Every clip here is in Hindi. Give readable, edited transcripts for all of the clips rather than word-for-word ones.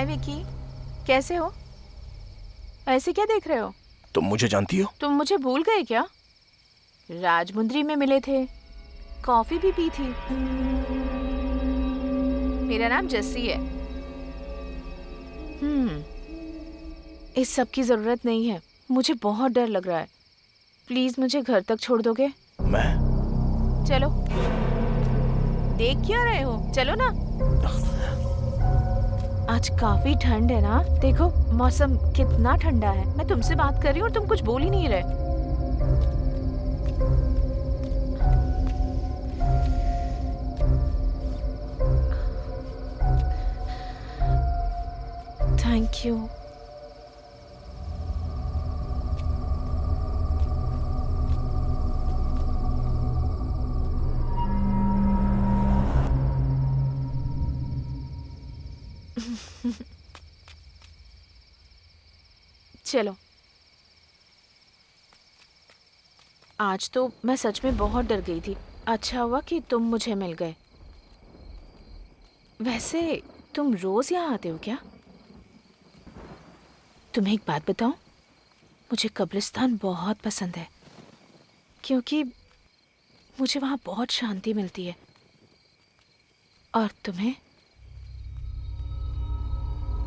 हाय विकी, कैसे हो? ऐसे क्या देख रहे हो? तुम मुझे जानती हो? तुम मुझे भूल गए क्या? राजमुंद्री में मिले थे, कॉफी भी पी थी। मेरा नाम जस्सी है। इस सब की जरूरत नहीं है। मुझे बहुत डर लग रहा है। प्लीज मुझे घर तक छोड़ दोगे? मैं? चलो। देख क्या रहे हो? चलो ना। आज काफी ठंड है ना? देखो मौसम कितना ठंडा है। मैं तुमसे बात कर रही हूँ और तुम कुछ बोल ही नहीं रहे। Thank you. चलो। आज तो मैं सच में बहुत डर गई थी। अच्छा हुआ कि तुम मुझे मिल गए। वैसे तुम रोज यहाँ आते हो क्या? तुम्हें एक बात बताऊं? मुझे कब्रिस्तान बहुत पसंद है क्योंकि मुझे वहाँ बहुत शांति मिलती है। और तुम्हें?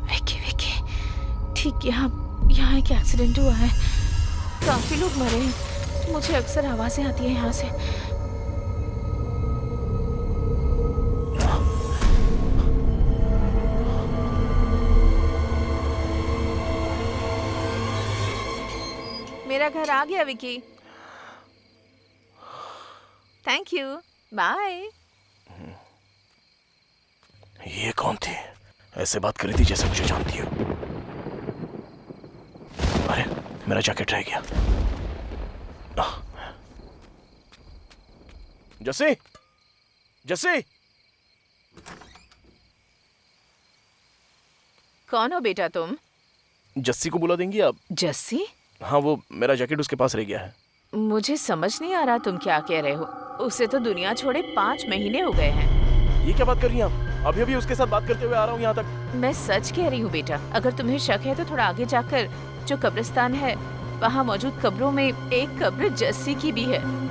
विकी विकी, ठीक यहाँ एक एक्सीडेंट हुआ है। काफी लोग मरे हैं। मुझे अक्सर आवाजें आती हैं यहाँ से। मेरा घर आ गया विकी। Thank you. बाय। ये कौन थी? ऐसे बात कर रही थी जैसे मुझे जानती हो। अरे मेरा जैकेट रह गया। जस्सी, जस्सी। कौन हो बेटा तुम? जस्सी को बुला देंगी आप? जस्सी? हाँ, वो मेरा जैकेट उसके पास रह गया है। मुझे समझ नहीं आ रहा तुम क्या कह रहे हो। उसे तो दुनिया छोड़े 5 महीने हो गए हैं। ये क्या बात कर रही हैं आप? अभी अभी उसके साथ बात करते हुए आ रहा हूँ यहाँ तक। मैं सच कह रही हूँ बेटा। अगर तुम्हें शक है तो थोड़ा आगे जाकर जो कब्रिस्तान है वहाँ मौजूद कब्रों में एक कब्र जस्सी की भी है।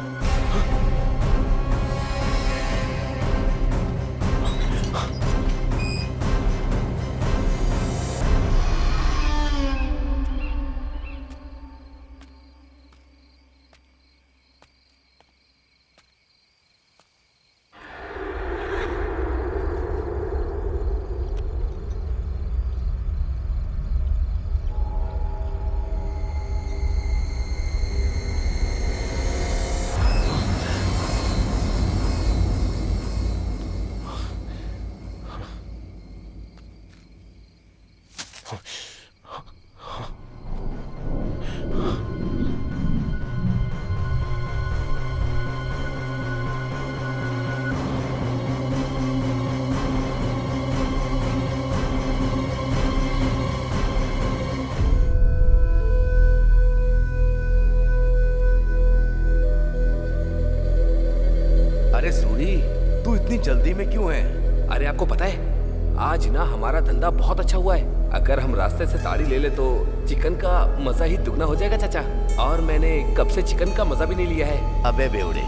अरे सूरी, तू इतनी जल्दी में क्यों है? अरे आपको पता है आज ना हमारा धंधा बहुत अच्छा हुआ है। अगर हम रास्ते से ताड़ी ले ले तो चिकन का मजा ही दुगना हो जाएगा चाचा। और मैंने कब से चिकन का मजा भी नहीं लिया है। अबे बेवड़े,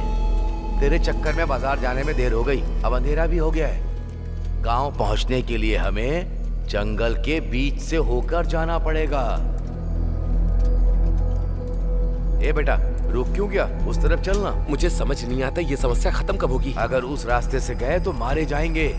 तेरे चक्कर में बाजार जाने में देर हो गई। अब अंधेरा भी हो गया है। गांव पहुंचने के लिए हमें जंगल के बीच से होकर जाना पड़ेगा। ए बेटा, रुक क्यों गया? उस तरफ चलना। मुझे समझ नहीं आता ये समस्या खत्म कब होगी। अगर उस रास्ते से गए तो मारे जाएंगे।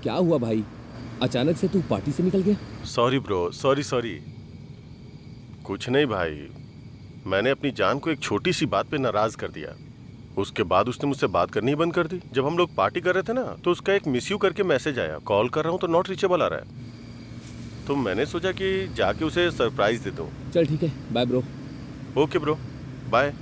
क्या हुआ भाई? अचानक से तू पार्टी से निकल गया? Sorry bro, sorry. कुछ नहीं भाई, मैंने अपनी जान को एक छोटी सी बात पे नाराज कर दिया। उसके बाद उसने मुझसे बात करनी ही बंद कर दी। जब हम लोग पार्टी कर रहे थे ना तो उसका एक मिस यू करके मैसेज आया, कॉल कर रहा हूँ तो नॉट रीचेबल आ रहा है। तो मैंने सोचा कि जाके उसे सरप्राइज दे दूँ। चल ठीक है, bye bro. Okay bro, bye.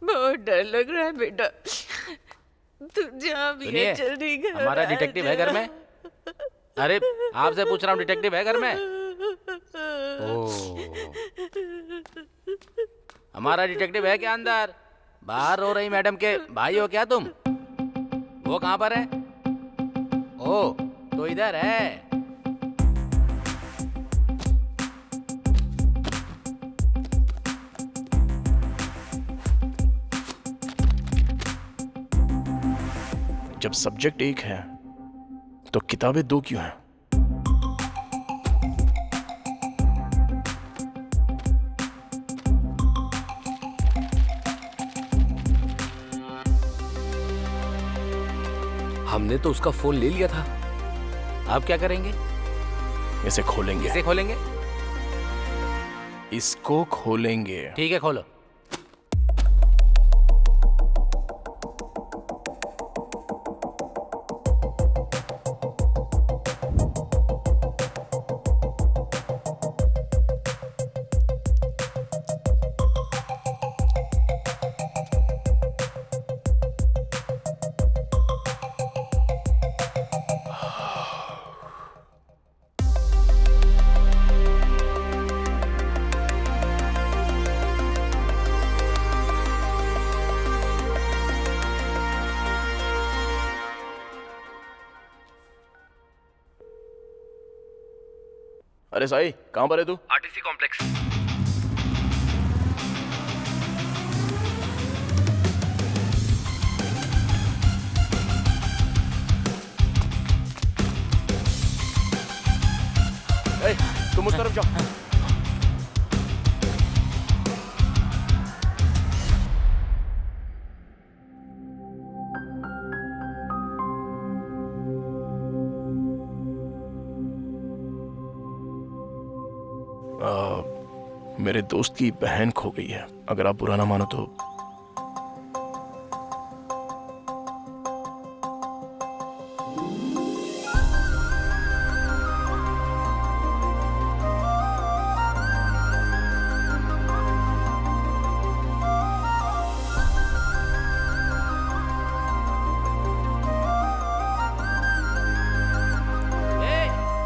बहुत डर लग रहा है बेटा। तू जहाँ भी है जल्दी घर हमारा आ डिटेक्टिव जा। है घर में? अरे आपसे पूछ रहा हूँ, डिटेक्टिव है घर में? हमारा डिटेक्टिव है क्या अंदर? बाहर रो रही मैडम के भाई हो क्या तुम? वो कहाँ पर है? ओ तो इधर है। जब सब्जेक्ट एक है तो किताबें दो क्यों हैं? हमने तो उसका फोन ले लिया था। अब क्या करेंगे? इसे खोलेंगे। इसे खोलेंगे? इसको खोलेंगे। ठीक है खोलो। अरे साई, कहाँ पर है तू? RTC complex. तुम उस तरफ जाओ। मेरे दोस्त की बहन खो गई है। अगर आप बुरा ना मानो तो।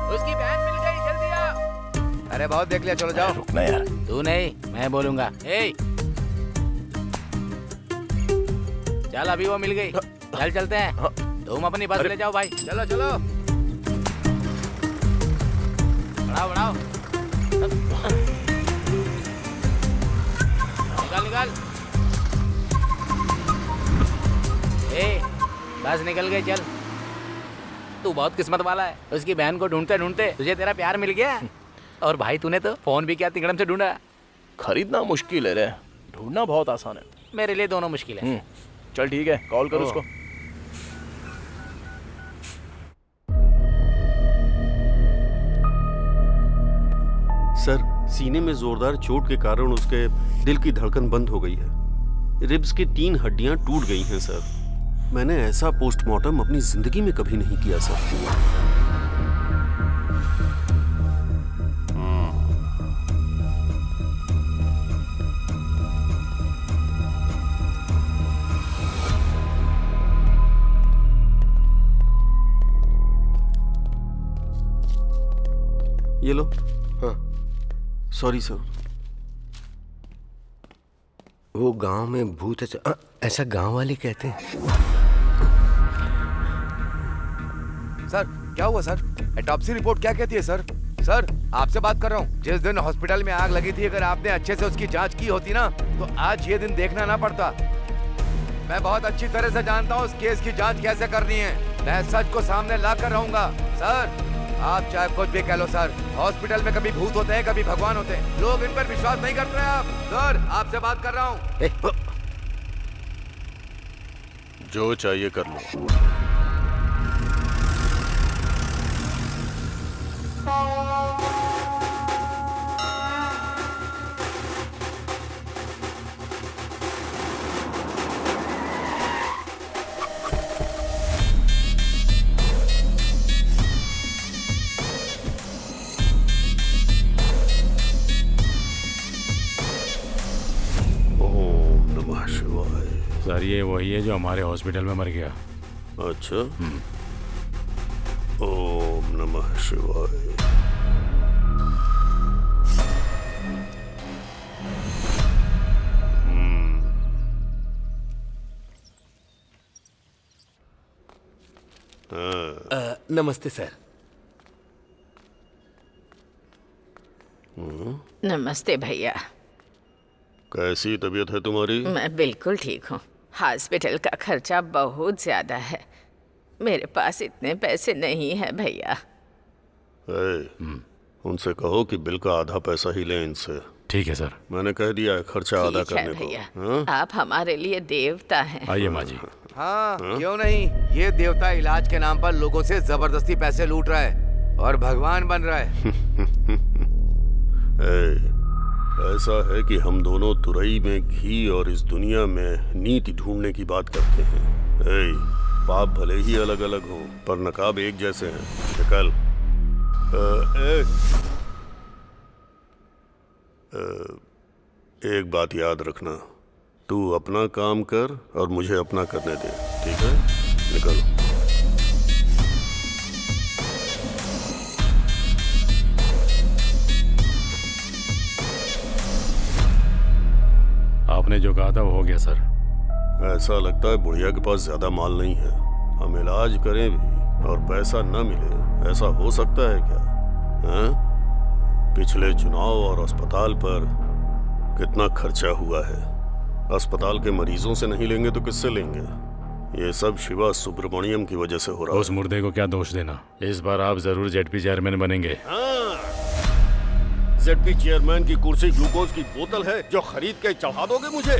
उसकी बहन मिल गई, जल्दी आ। अरे बहुत देख लिया, चलो जाओ। रुकना यार। तू नहीं, मैं बोलूंगा। चल अभी वो मिल गई, चल चलते हैं। तुम अपनी बस ले जाओ भाई, चलो चलो। बढ़ाओ बढ़ाओ, निकाल निकाल। बस निकल गई, चल। तू बहुत किस्मत वाला है, उसकी बहन को ढूंढते ढूंढते तुझे तेरा प्यार मिल गया। और भाई तूने तो फोन भी क्या तिगड़म से ढूंढा। खरीदना मुश्किल है रे, ढूंढना बहुत आसान है। मेरे लिए दोनों मुश्किल है। चल ठीक है, कॉल कर उसको। सर, सीने में जोरदार चोट के कारण उसके दिल की धड़कन बंद हो गई है। रिब्स की 3 हड्डियां टूट गई हैं सर। मैंने ऐसा पोस्टमार्टम अपनी जिंदगी में कभी नहीं किया सर। ये लो। हाँ। Sorry sir. वो गांव में भूत है, ऐसा गांव वाले कहते हैं। सर क्या हुआ सर? ऑटोप्सी रिपोर्ट क्या कहती है सर? सर आपसे बात कर रहा हूँ। जिस दिन हॉस्पिटल में आग लगी थी, अगर आपने अच्छे से उसकी जांच की होती ना, तो आज ये दिन देखना ना पड़ता। मैं बहुत अच्छी तरह से जानता हूँ उस केस की जांच कैसे करनी है। मैं सच को सामने ला कर रहूंगा। सर आप चाहे कुछ भी कह लो सर, हॉस्पिटल में कभी भूत होते हैं, कभी भगवान होते हैं। लोग इन पर विश्वास नहीं करते हैं। आप सर आपसे बात कर रहा हूँ। जो चाहिए कर लो। ओम नमः शिवाय। सर ये वही है जो हमारे हॉस्पिटल में मर गया। अच्छा। ओम नमः शिवाय। नमस्ते सर। नमस्ते भैया। कैसी तबीयत है तुम्हारी? मैं बिल्कुल ठीक हूँ। हॉस्पिटल का खर्चा बहुत ज्यादा है, मेरे पास इतने पैसे नहीं है भैया। उनसे कहो कि बिल का आधा पैसा ही लें इनसे। ठीक है सर। मैंने कह दिया है खर्चा आधा ठीक है करने भैया, को। आप हमारे लिए देवता हैं। आइए माँ जी। हाँ क्यों नहीं। ये देवता इलाज के नाम पर लोगों से जबरदस्ती पैसे लूट रहा है और भगवान बन रहा है। ऐसा है कि हम दोनों तुरई में घी और इस दुनिया में नीति ढूंढने की बात करते हैं। पाप भले ही अलग अलग हों, पर नकाब एक जैसे हैं। निकल। एक बात याद रखना, तू अपना काम कर और मुझे अपना करने दे, ठीक है? निकल। आपने जो कहा था वो हो गया सर। ऐसा लगता है बुढ़िया के पास ज्यादा माल नहीं है। हम इलाज करें भी और पैसा न मिले, ऐसा हो सकता है क्या? हैं? पिछले चुनाव और अस्पताल पर कितना खर्चा हुआ है। अस्पताल के मरीजों से नहीं लेंगे तो किससे लेंगे? ये सब शिवा सुब्रमण्यम की वजह से हो रहा है। उस मुर्दे को क्या दोष देना। इस बार आप जरूर जेडपी चेयरमैन बनेंगे। जेडपी चेयरमैन की कुर्सी ग्लूकोज की बोतल है जो खरीद के चढ़ा दोगे मुझे?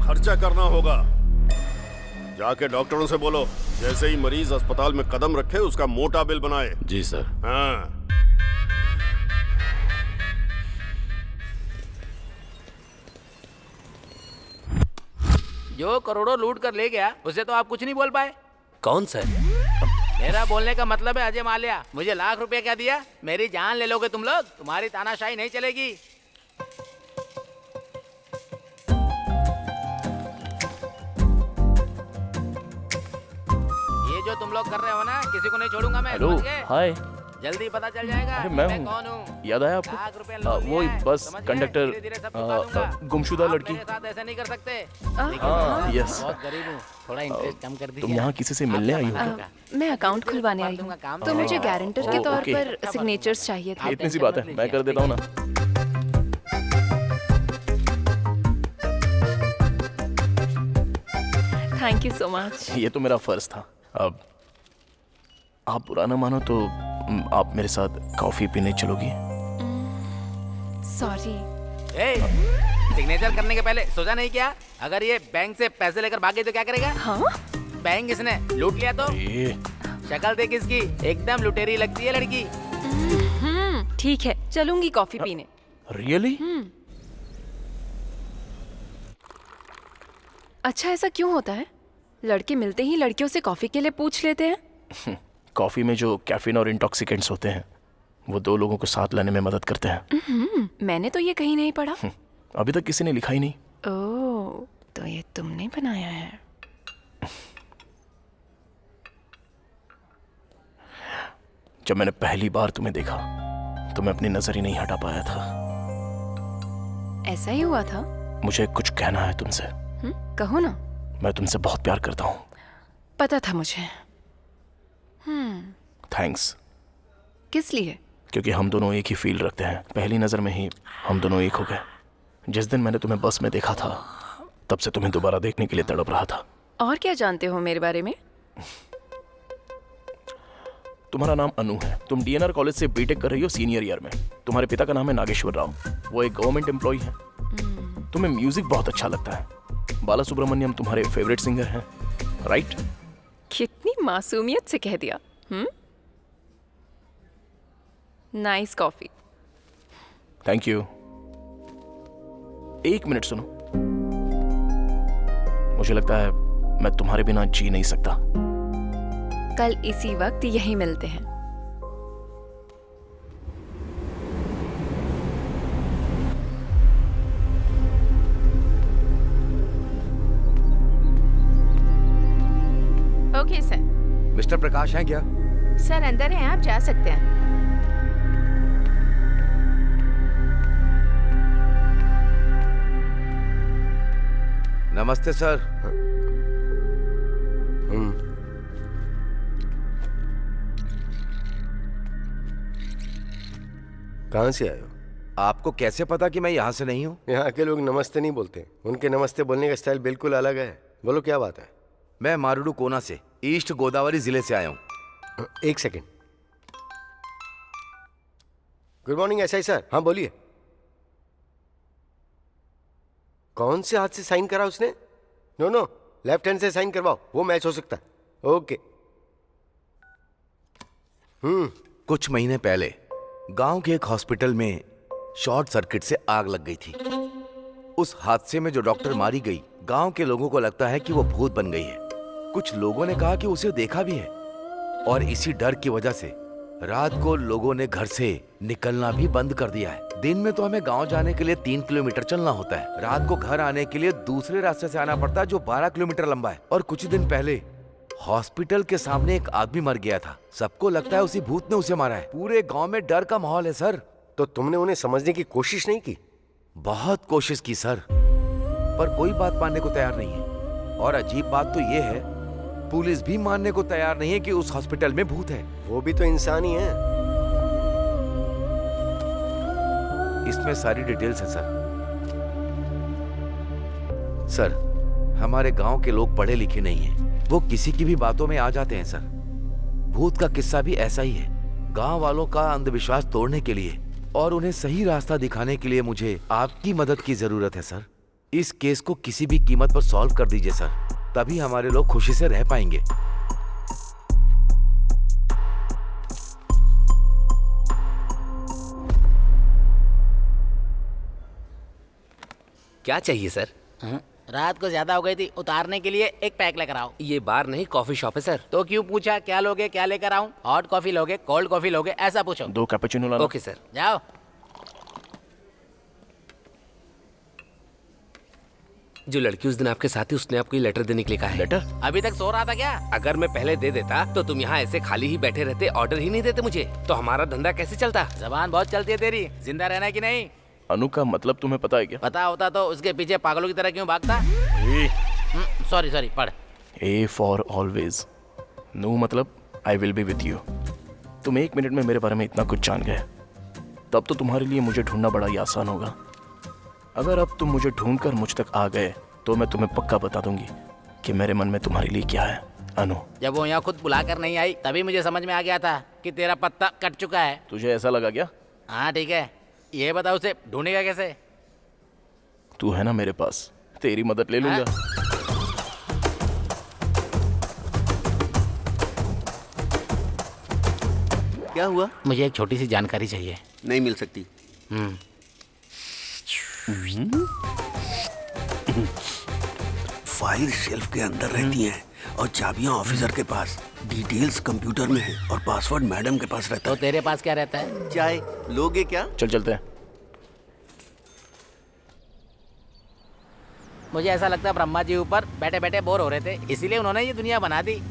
खर्चा करना होगा। जाके डॉक्टरों से बोलो जैसे ही मरीज अस्पताल में कदम रखे उसका मोटा बिल बनाए। जी सर। हाँ। जो करोड़ों लूट कर ले गया उसे तो आप कुछ नहीं बोल पाए। कौन सर? मेरा बोलने का मतलब है अजय माल्या। मुझे लाख रुपए क्या दिया? मेरी जान ले लोगे तुम लोग? तुम्हारी तानाशाही नहीं चलेगी। ये जो तुम लोग कर रहे हो ना, किसी को नहीं छोड़ूंगा मैं। हेलो, समझ गए? हाय। जल्दी पता चल जाएगा अरे मैं कौन हूँ। हूँ। याद आया लाख आपको? रुपए लोन वो लिया है, बस समझ गए? कंडक्टर धीरे-धीरे सब चुका दूंगा। गुमशुदा आप लड़की। मेरे साथ ऐसे नहीं कर सकते। हाँ, यस। बहुत गरीब हूँ, थोड़ा इंटरेस्ट कम कर दीजिए। तुम यहाँ किसी से मिलने आई हो क्या? मैं अकाउंट खुलवाने आई हूँ, तो मुझे गारंटर के तौर ओके। पर सिग्नेचर्स चाहिए थे। इतनी सी बात है, मैं कर देता हूँ ना। Thank you so much. ये तो मेरा फर्ज था। अब आप बुरा ना मानो तो आप मेरे साथ कॉफी पीने चलोगी? सॉरी। सिग्नेचर करने के पहले सोचा नहीं क्या? अगर ये बैंक से पैसे लेकर भागे तो क्या करेगा? हाँ? बैंक इसने लूट लिया तो? शक्ल देख इसकी, एकदम लुटेरी लगती है लड़की। ठीक है, चलूंगी कॉफी पीने। रियली? अच्छा, ऐसा क्यों होता है? लड़के मिलते ही लड़कियों से कॉफी के लिए पूछ लेते हैं। कॉफी में जो कैफीन और इंटॉक्सिकेंट्स होते हैं वो दो लोगों को साथ लाने में मदद करते हैं। मैंने तो ये कहीं नहीं पढ़ा। अभी तक किसी ने लिखा ही नहीं। ओह, तो ये तुमने बनाया है। जब मैंने पहली बार तुम्हें देखा तो मैं अपनी नजर ही नहीं हटा पाया था। ऐसा ही हुआ था? मुझे कुछ कहना है तुमसे। कहो ना। मैं तुमसे बहुत प्यार करता हूँ। पता था मुझे। थैंक्स। किस लिए? क्योंकि हम दोनों एक ही फील रखते हैं। पहली नजर में ही हम दोनों एक हो गए। जिस दिन मैंने तुम्हें बस में देखा था तब से तुम्हें दोबारा देखने के लिए तड़प रहा था। और क्या जानते हो मेरे बारे में? तुम्हारा नाम अनु है। तुम डीएनआर कॉलेज से बीटेक कर रही हो सीनियर ईयर में। तुम्हारे पिता का नाम है नागेश्वर राव। वो एक गवर्नमेंट एम्प्लॉय है। तुम्हें म्यूजिक बहुत अच्छा लगता है। बाला सुब्रमण्यम तुम्हारे फेवरेट सिंगर हैं, राइट? कितनी मासूमियत से कह दिया। Nice coffee. Thank you. एक मिनट सुनो। मुझे लगता है मैं तुम्हारे बिना जी नहीं सकता। कल इसी वक्त यहीं मिलते हैं। Okay sir. मिस्टर प्रकाश हैं क्या? सर अंदर हैं, आप जा सकते हैं। नमस्ते सर। कहाँ से आए हो? आपको कैसे पता कि मैं यहाँ से नहीं हूँ? यहाँ के लोग नमस्ते नहीं बोलते। उनके नमस्ते बोलने का स्टाइल बिल्कुल अलग है। बोलो क्या बात है? मैं मारूडू कोना से, ईस्ट गोदावरी जिले से आया हूँ। एक second. Good morning SI sir. हाँ बोलिए। कौन से हाथ से साइन करा उसने? नो, लेफ्ट हैंड से साइन करवाओ, वो मैच हो सकता है। ओके। कुछ महीने पहले गांव के एक हॉस्पिटल में शॉर्ट सर्किट से आग लग गई थी। उस हादसे में जो डॉक्टर मारी गई, गांव के लोगों को लगता है कि वो भूत बन गई है। कुछ लोगों ने कहा कि उसे देखा भी है, और इसी डर की वजह से रात को लोगों ने घर से निकलना भी बंद कर दिया है। दिन में तो हमें गांव जाने के लिए 3 किलोमीटर चलना होता है। रात को घर आने के लिए दूसरे रास्ते से आना पड़ता है जो 12 किलोमीटर लंबा है। और कुछ दिन पहले हॉस्पिटल के सामने एक आदमी मर गया था। सबको लगता है उसी भूत ने उसे मारा है। पूरे गांव में डर का माहौल है सर। तो तुमने उन्हें समझने की कोशिश नहीं की? बहुत कोशिश की सर, पर कोई बात मानने को तैयार नहीं है। और अजीब बात तो ये है, पुलिस भी मानने को तैयार नहीं है कि उस हॉस्पिटल में भूत है। वो भी तो इंसान ही है। इसमें सारी डिटेल्स है सर। सर, हमारे गांव के लोग पढ़े लिखे नहीं हैं। वो किसी की भी बातों में आ जाते हैं सर। भूत का किस्सा भी ऐसा ही है। गांव वालों का अंधविश्वास तोड़ने के लिए और उन्हें सही रास्ता दिखाने के लिए मुझे आपकी मदद की जरूरत है सर। इस केस को किसी भी कीमत पर सॉल्व कर दीजिए सर, तभी हमारे लोग खुशी से रह पाएंगे। क्या चाहिए सर? रात को ज्यादा हो गई थी, उतारने के लिए एक पैक लेकर आओ। ये बार नहीं कॉफी शॉप है सर। तो क्यों पूछा क्या लोगे, क्या लेकर आऊं? हॉट कॉफी लोगे, कोल्ड कॉफी लोगे, ऐसा पूछो। 2 कैपुचिनो लाना। Okay sir. जाओ। जो लड़की उस दिन आपके साथ थी उसने आपको ये लेटर देने के लिए कहा है। लेटर? अभी तक सो रहा था क्या? अगर मैं पहले दे देता तो तुम यहाँ ऐसे खाली ही बैठे रहते, ऑर्डर ही नहीं देते मुझे, तो हमारा धंधा कैसे चलता? जबान बहुत चलती है तेरी, जिंदा रहना है कि नहीं? अनु का मतलब तुम्हें पता है क्या? पता होता तो उसके पीछे पागलों की तरह क्यों भागता? सॉरी सॉरी, पढ़। A for always. No मतलब I will be with you. तुम 1 मिनट में मेरे बारे में इतना कुछ जान गए, तब तो तुम्हारे लिए मुझे ढूंढना बड़ा ही आसान होगा। अगर अब तुम मुझे ढूंढकर मुझ तक आ गए तो मैं तुम्हें पक्का बता दूंगी कि मेरे मन में तुम्हारे लिए क्या है। अनु, जब वो यहाँ खुद बुलाकर नहीं आई तभी मुझे समझ में आ गया था कि तेरा पत्ता कट चुका है। तुझे ऐसा लगा क्या? हाँ ठीक है, ये बता उसे ढूंढेगा कैसे? तू है ना मेरे पास, तेरी मदद ले लूंगा। क्या हुआ? मुझे एक छोटी सी जानकारी चाहिए। नहीं मिल सकती। फाइल शेल्फ के अंदर रहती हैं और चाबियां ऑफिसर के पास, डिटेल्स कंप्यूटर में है और पासवर्ड मैडम के पास रहता तो है। तेरे पास क्या रहता है? चाय लोगे क्या? चल चलते हैं। मुझे ऐसा लगता है ब्रह्मा जी ऊपर बैठे बैठे बोर हो रहे थे, इसीलिए उन्होंने ये दुनिया बना दी।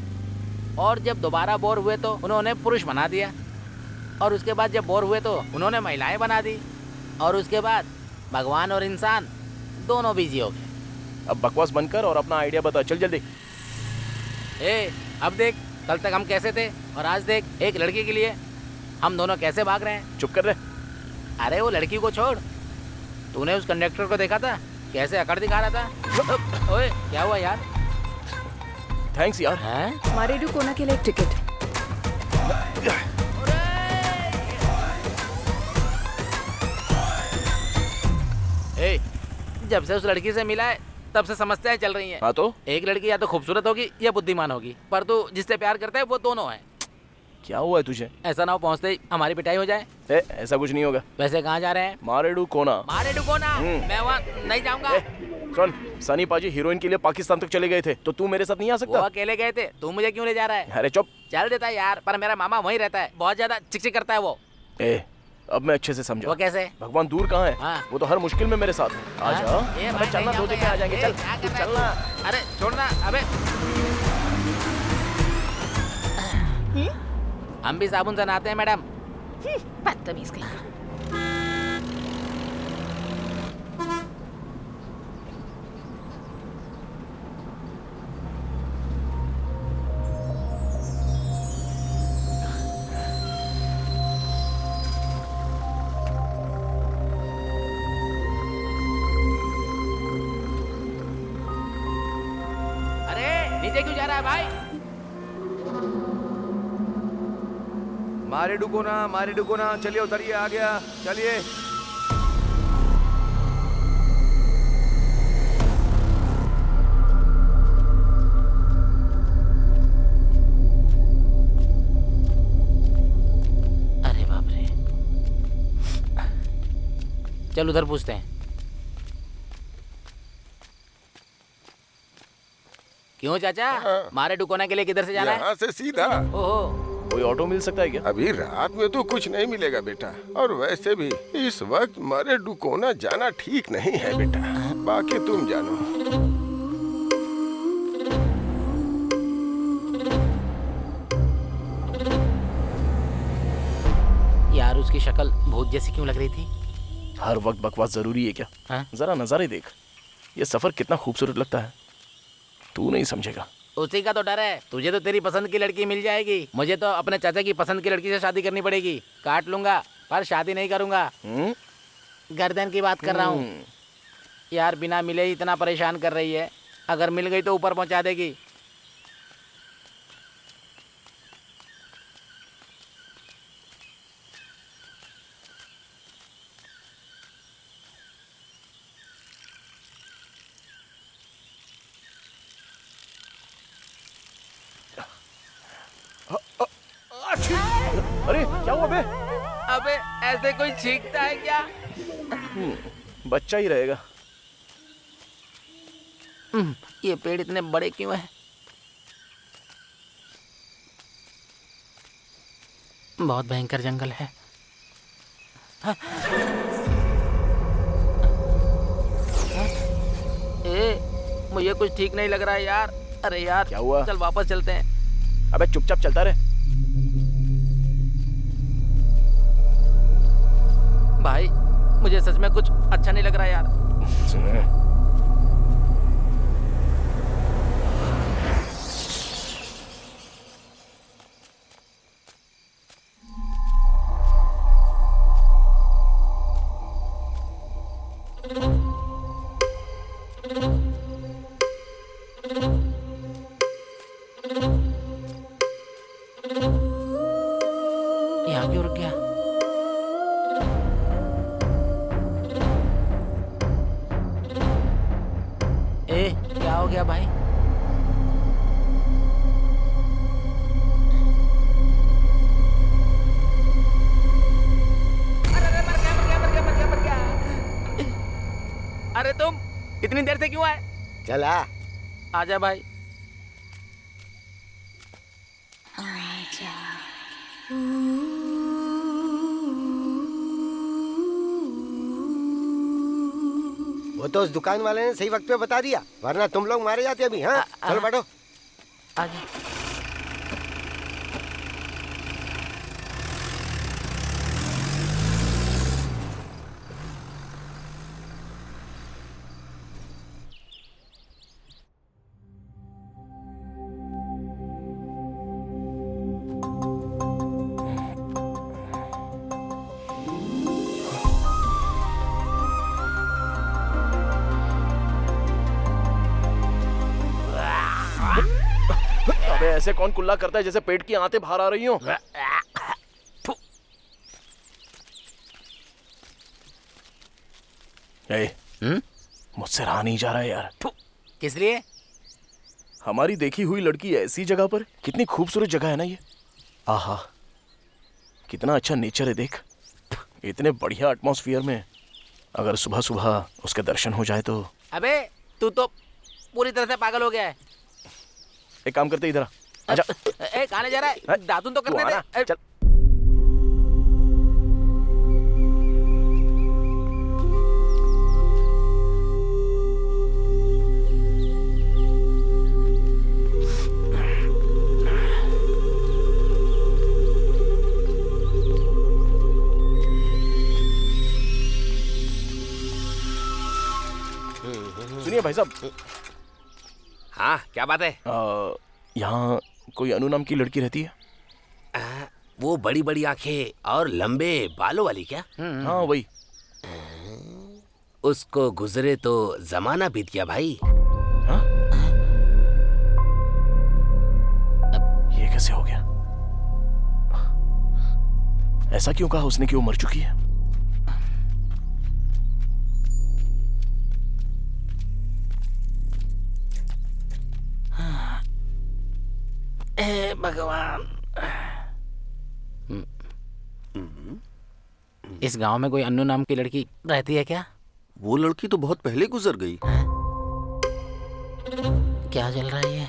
और जब दोबारा बोर हुए तो उन्होंने पुरुष बना दिया, और उसके बाद जब बोर हुए तो उन्होंने महिलाएं बना दी, और उसके बाद भगवान और इंसान दोनों बिजी हो गए। अब बकवास बंद कर और अपना आइडिया बता, चल जल्दी। अब देख, कल तक हम कैसे थे और आज देख, एक लड़की के लिए हम दोनों कैसे भाग रहे हैं। चुप कर रहे। अरे वो लड़की को छोड़, तूने उस कंडक्टर को देखा था कैसे अकड़ दिखा रहा था? ओए क्या हुआ यार? थैंक्स यार। हैं? मारेडू कोना के लिए एक टिकट। जब से उस लड़की से मिला है तब से समस्याएं चल रही हैं। हाँ तो? एक लड़की या तो खूबसूरत होगी या बुद्धिमान होगी, पर तू जिससे प्यार करता है वो दोनों है। क्या हुआ है तुझे? ऐसा ना हो पहुँचते ही हमारी पिटाई हो जाए। ऐसा कुछ नहीं होगा। वैसे कहाँ जा रहे हैं? मारेडू कोना। मारेडू कोना? मैं वहाँ नहीं जाऊँगा। सुन, सनी पाजी हीरोइन के लिए पाकिस्तान तक चले गए थे, तो तू मेरे साथ नहीं आ सकता? वो अकेले गए थे, तू मुझे क्यों ले जा रहा है? अरे चुप। चल देता है यार, पर मेरा मामा वहीं रहता है, बहुत ज्यादा चिकचिक करता है वो। अब मैं अच्छे से समझा। वो कैसे? भगवान दूर कहाँ है? हाँ। वो तो हर मुश्किल में मेरे साथ है। आजा। अबे चलना, 2 दिन में आ जाएंगे। चल चलना। अरे छोड़ना। अबे हम भी साबुन से नहाते हैं मैडम। बदतमीज कहीं का। नीचे क्यों जा रहा है भाई? मारे डुकोना, चलिए उतरिए, आ गया, चलिए। अरे बाप रे, चल उधर पूछते हैं। क्यों चाचा? मारे डुकोना के लिए किधर से जाना है? यहाँ से सीधा। ओहो, कोई ऑटो मिल सकता है क्या? अभी रात में तो कुछ नहीं मिलेगा बेटा, और वैसे भी इस वक्त मारे डुकोना जाना ठीक नहीं है बेटा, बाकी तुम जानो। यार उसकी शक्ल भूत जैसी क्यों लग रही थी? हर वक्त बकवास जरूरी है क्या? हाँ? जरा नजारे देख, ये सफर कितना खूबसूरत लगता है, तू नहीं समझेगा। उसी का तो डर है, तुझे तो तेरी पसंद की लड़की मिल जाएगी, मुझे तो अपने चाचा की पसंद की लड़की से शादी करनी पड़ेगी। काट लूंगा पर शादी नहीं करूंगा। गर्दन की बात कर रहा हूँ यार, बिना मिले ही इतना परेशान कर रही है, अगर मिल गई तो ऊपर पहुंचा देगी। अरे क्या हुआ बे? अबे ऐसे कोई छींकता है क्या? बच्चा ही रहेगा। ये पेड़ इतने बड़े क्यों हैं? बहुत भयंकर जंगल है। मुझे कुछ ठीक नहीं लग रहा है यार। अरे यार क्या हुआ? चल वापस चलते हैं। अबे चुपचाप चलता रहे। भाई मुझे सच में कुछ अच्छा नहीं लग रहा यार। यहाँ क्यों रुक गया? क्या हो गया भाई? अरे तुम इतनी देर से क्यों आए? चला आजा भाई। वो तो उस दुकान वाले ने सही वक्त पे बता दिया, वरना तुम लोग मारे जाते अभी। हाँ चलो बैठो। आजा। अबे ऐसे कौन कुल्ला करता है जैसे पेट की आंतें बाहर आ रही हो? मुझसे रहा नहीं जा रहा है यार। किस लिए? हमारी देखी हुई लड़की ऐसी जगह पर, कितनी खूबसूरत जगह है ना ये। आहा कितना अच्छा नेचर है देख। इतने बढ़िया एटमॉस्फेयर में अगर सुबह सुबह उसके दर्शन हो जाए तो। अबे तू तो पूरी तरह से पागल हो गया है। एक काम करते इधर आजा। कहाँ ले जा रहा है? दातुन तो करने दे। चल। सुनिए भाई साहब। हाँ क्या बात है? यहाँ कोई अनु नाम की लड़की रहती है? वो बड़ी बड़ी आंखें और लंबे बालों वाली क्या? हाँ वही। उसको गुजरे तो जमाना बीत गया भाई। हाँ? ये कैसे हो गया? ऐसा क्यों कहा उसने कि वो मर चुकी है? भगवान, इस गांव में कोई अन्नू नाम की लड़की रहती है क्या? वो लड़की तो बहुत पहले गुजर गई। क्या चल रहा है ये?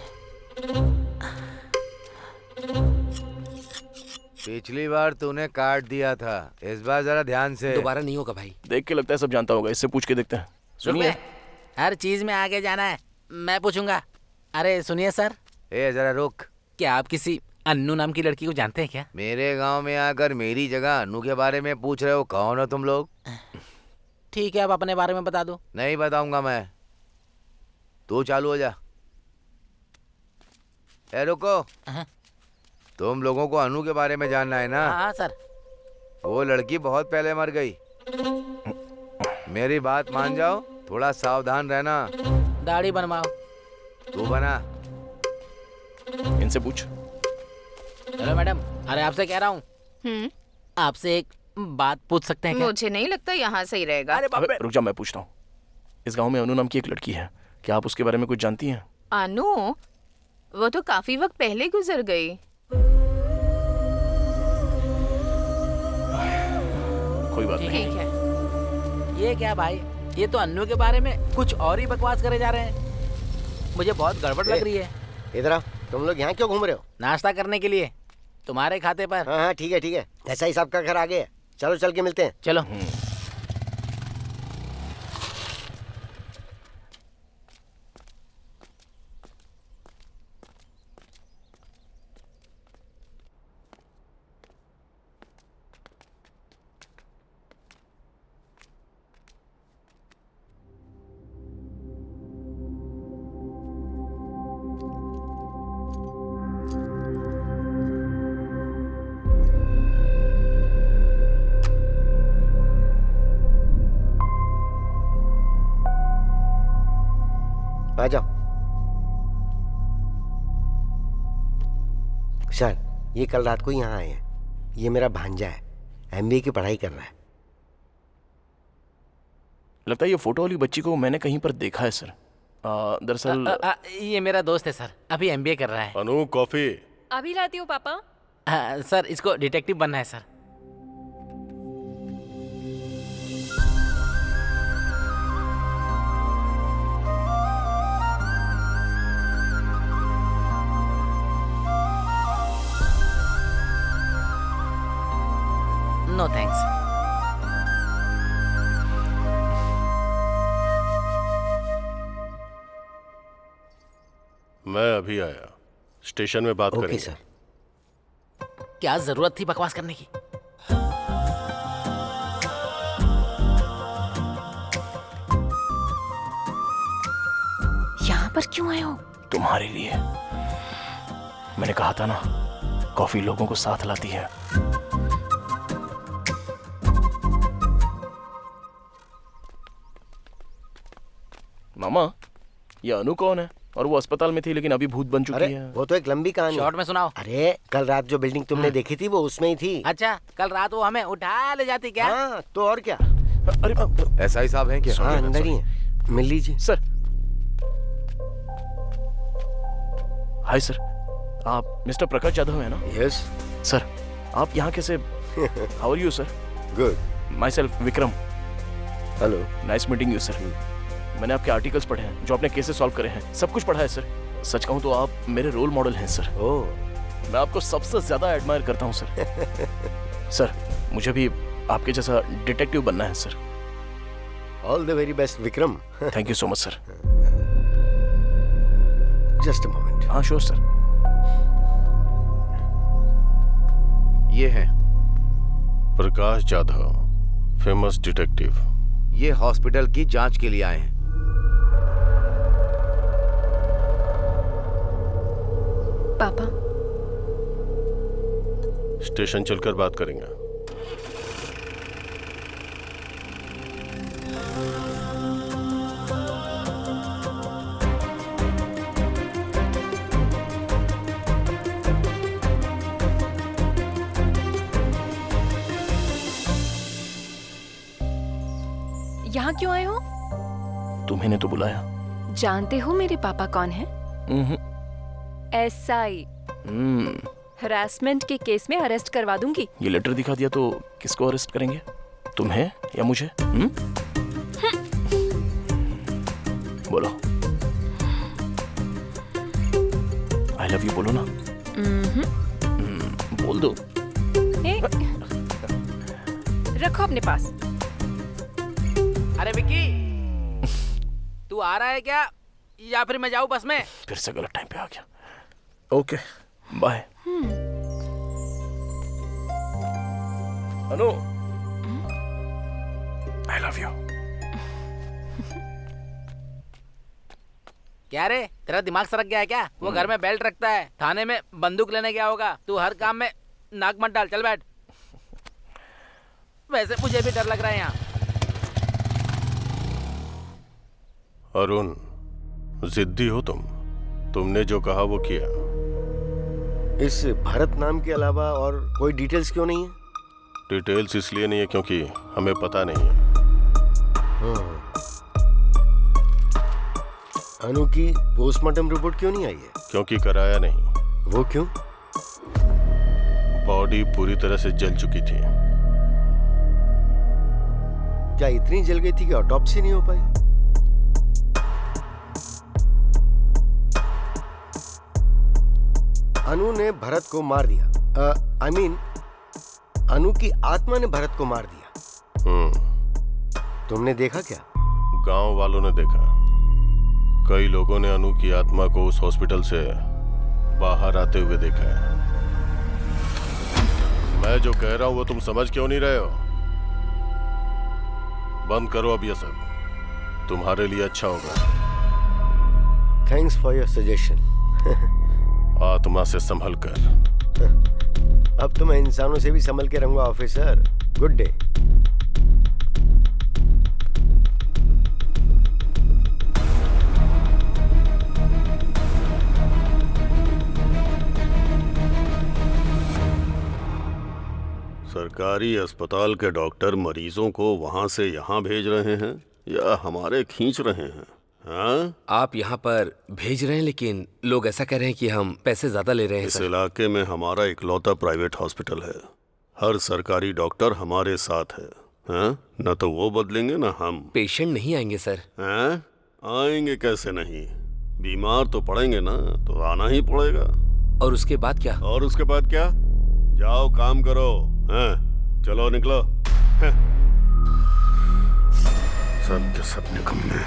पिछली बार तूने काट दिया था, इस बार जरा ध्यान से। दोबारा नहीं होगा भाई। देख के लगता है सब जानता होगा, इससे पूछ के देखते हैं। सुनिए, हर चीज में आगे जाना है, मैं पूछूंगा। अरे सुनिए सर। जरा रुक। क्या आप किसी अन्नू नाम की लड़की को जानते हैं क्या? मेरे गांव में आकर मेरी जगह अन्नू के बारे में पूछ रहे हो? कौन हो तुम लोग? ठीक है, आप अपने बारे में बता दो। नहीं बताऊंगा मैं, तू चालू हो जा। रुको। तुम लोगों को अनु के बारे में जानना है ना? हाँ सर। वो लड़की बहुत पहले मर गई। मेरी बात मान जाओ, थोड़ा सावधान रहना। दाढ़ी बनवाओ। तू बना। इनसे पूछ। हेलो मैडम, अरे आपसे कह रहा हूँ, आपसे एक बात पूछ सकते हैं क्या? मुझे नहीं लगता यहाँ सही रहेगा। अरे रुक जा, मैं पूछता हूँ। इस गांव में अनु नाम की एक लड़की है, क्या आप उसके बारे में कुछ जानती हैं? अनु? वो तो काफी वक्त पहले गुजर गई। कोई बात नहीं। ठीक है। ये क्या भाई, ये तो अन्नू के बारे में कुछ और ही बकवास करे जा रहे हैं। मुझे बहुत गड़बड़ लग रही है। इधर आओ। तुम लोग यहाँ क्यों घूम रहे हो? नाश्ता करने के लिए तुम्हारे खाते पर। हाँ हाँ ठीक है ठीक है, ऐसा ही साहब का घर आगे है। चलो चल के मिलते हैं। चलो। आ जाओ। सर, ये कल रात को यहाँ आए हैं। ये मेरा भांजा है, एमबीए की पढ़ाई कर रहा है। लगता है ये फोटो वाली बच्ची को मैंने कहीं पर देखा है सर। दरअसल ये मेरा दोस्त है सर, अभी एमबीए कर रहा है। अनु कॉफी। अभी लाती हूँ पापा। सर इसको डिटेक्टिव बनना है सर। No thanks. मैं अभी आया, स्टेशन में बात करेंगे। सर। क्या जरूरत थी बकवास करने की? यहाँ पर क्यों आए हो? तुम्हारे लिए। मैंने कहा था ना, कॉफी लोगों को साथ लाती है। मामा, ये अनु कौन है? और वो अस्पताल में थी लेकिन अभी भूत बन चुकी है। वो तो एक लंबी कहानी। शॉर्ट में सुनाओ। अरे कल रात जो बिल्डिंग तुमने देखी थी वो उसमें ही थी। अच्छा, कल रात वो हमें उठा ले जाती क्या? हाँ, तो और क्या। अरे एसआई साहब हैं क्या? हाँ, अंदर ही है, मिल लीजिए। सर। हाय सर, आप मिस्टर प्रकाश यादव है ना? Yes sir. आप यहाँ कैसे? How are you sir? Good. Myself Vikram. Hello. Nice meeting you sir. मैंने आपके आर्टिकल्स पढ़े हैं, जो आपने केसेस सॉल्व करे हैं, सब कुछ पढ़ा है सर। सच कहूँ तो आप मेरे रोल मॉडल हैं सर। ओह। मैं आपको सबसे ज्यादा एडमायर करता हूँ सर। सर, मुझे भी आपके जैसा डिटेक्टिव बनना है sir. All the very best Vikram. Thank you so much sir. Just a moment. हाँ श्योर सर। ये हैं प्रकाश जाधव, फेमस डिटेक्टिव। ये हॉस्पिटल की जांच के लिए आए हैं। पापा। स्टेशन चलकर बात करेंगे। यहाँ क्यों आए हो? तुम्हें ने तो बुलाया। जानते हो मेरे पापा कौन है? एसआई। हरासमेंट के केस में अरेस्ट करवा दूंगी। ये लेटर दिखा दिया तो किसको अरेस्ट करेंगे? तुम्हें या मुझे? बोलो। आई लव यू बोलो ना। बोल दो। रखो अपने पास। अरे विक्की, तू आ रहा है क्या या फिर मैं जाऊं बस में? फिर से गलत टाइम पे आ गया। Okay, bye. Anu, I love you. क्या रे, तेरा दिमाग सरक गया है क्या? वो घर में बेल्ट रखता है, थाने में बंदूक लेने गया होगा। तू हर काम में नाक मत डाल, चल बैठ। वैसे मुझे भी डर लग रहा है यहाँ। अरुण, जिद्दी हो तुम। तुमने जो कहा वो किया। इस भरत नाम के अलावा और कोई डिटेल्स क्यों नहीं है? डिटेल्स इसलिए नहीं है क्योंकि हमें पता नहीं है। अनु की पोस्टमार्टम रिपोर्ट क्यों नहीं आई है? क्योंकि कराया नहीं। वो क्यों? बॉडी पूरी तरह से जल चुकी थी। क्या इतनी जल गई थी कि ऑटोप्सी नहीं हो पाई? अनु ने भरत को मार दिया। आई मीन अनु की आत्मा ने भरत को मार दिया। तुमने देखा क्या? गांव वालों ने देखा। कई लोगों ने अनु की आत्मा को उस हॉस्पिटल से बाहर आते हुए देखा है। मैं जो कह रहा हूं वो तुम समझ क्यों नहीं रहे हो? बंद करो अब ये सब, तुम्हारे लिए अच्छा होगा। Thanks for your suggestion. आत्मा से संभल कर। अब तो मैं इंसानों से भी संभल के रहूंगा ऑफिसर। Good day. सरकारी अस्पताल के डॉक्टर मरीजों को वहां से यहाँ भेज रहे हैं या हमारे खींच रहे हैं? हाँ? आप यहाँ पर भेज रहे हैं, लेकिन लोग ऐसा कह रहे हैं कि हम पैसे ज्यादा ले रहे हैं। इस इलाके में हमारा इकलौता प्राइवेट हॉस्पिटल है। हर सरकारी डॉक्टर हमारे साथ है। हाँ? न तो वो बदलेंगे न हम। पेशेंट नहीं आएंगे सर। हाँ? आएंगे कैसे नहीं? बीमार तो पड़ेंगे ना, तो आना ही पड़ेगा। और उसके बाद क्या? और उसके बाद क्या? जाओ काम करो। हाँ? चलो निकलो। हाँ? सब के सब निकम्मे।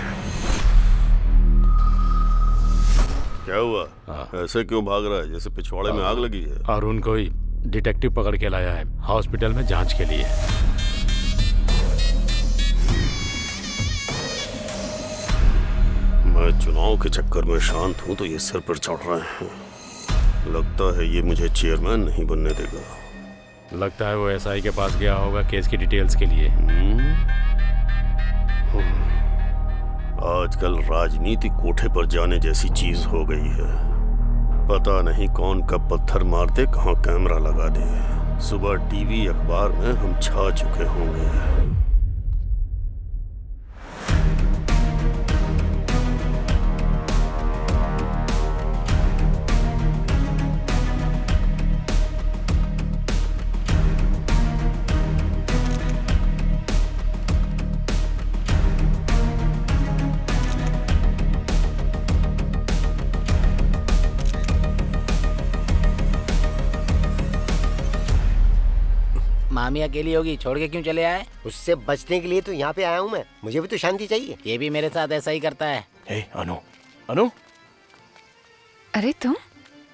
क्या हुआ? ऐसे क्यों भाग रहा है जैसे पिछवाड़े में आग लगी है? अरुण को ही डिटेक्टिव पकड़ के लाया है हॉस्पिटल में जांच के लिए। मैं चुनाव के चक्कर में शांत हूं तो ये सिर पर चढ़ रहे हैं। लगता है ये मुझे चेयरमैन नहीं बनने देगा। लगता है वो एसआई के पास गया होगा केस की डिटेल्स के लिए। आजकल राजनीति कोठे पर जाने जैसी चीज हो गई है। पता नहीं कौन कब पत्थर मार दे, कहाँ कैमरा लगा दे। सुबह टीवी अखबार में हम छा चुके होंगे। मामी अकेली होगी, छोड़ के क्यों चले आए? उससे बचने के लिए तो यहाँ पे आया हूँ मैं। मुझे भी तो शांति चाहिए। ये भी मेरे साथ ऐसा ही करता है। हे अनु, अनु, अरे तुम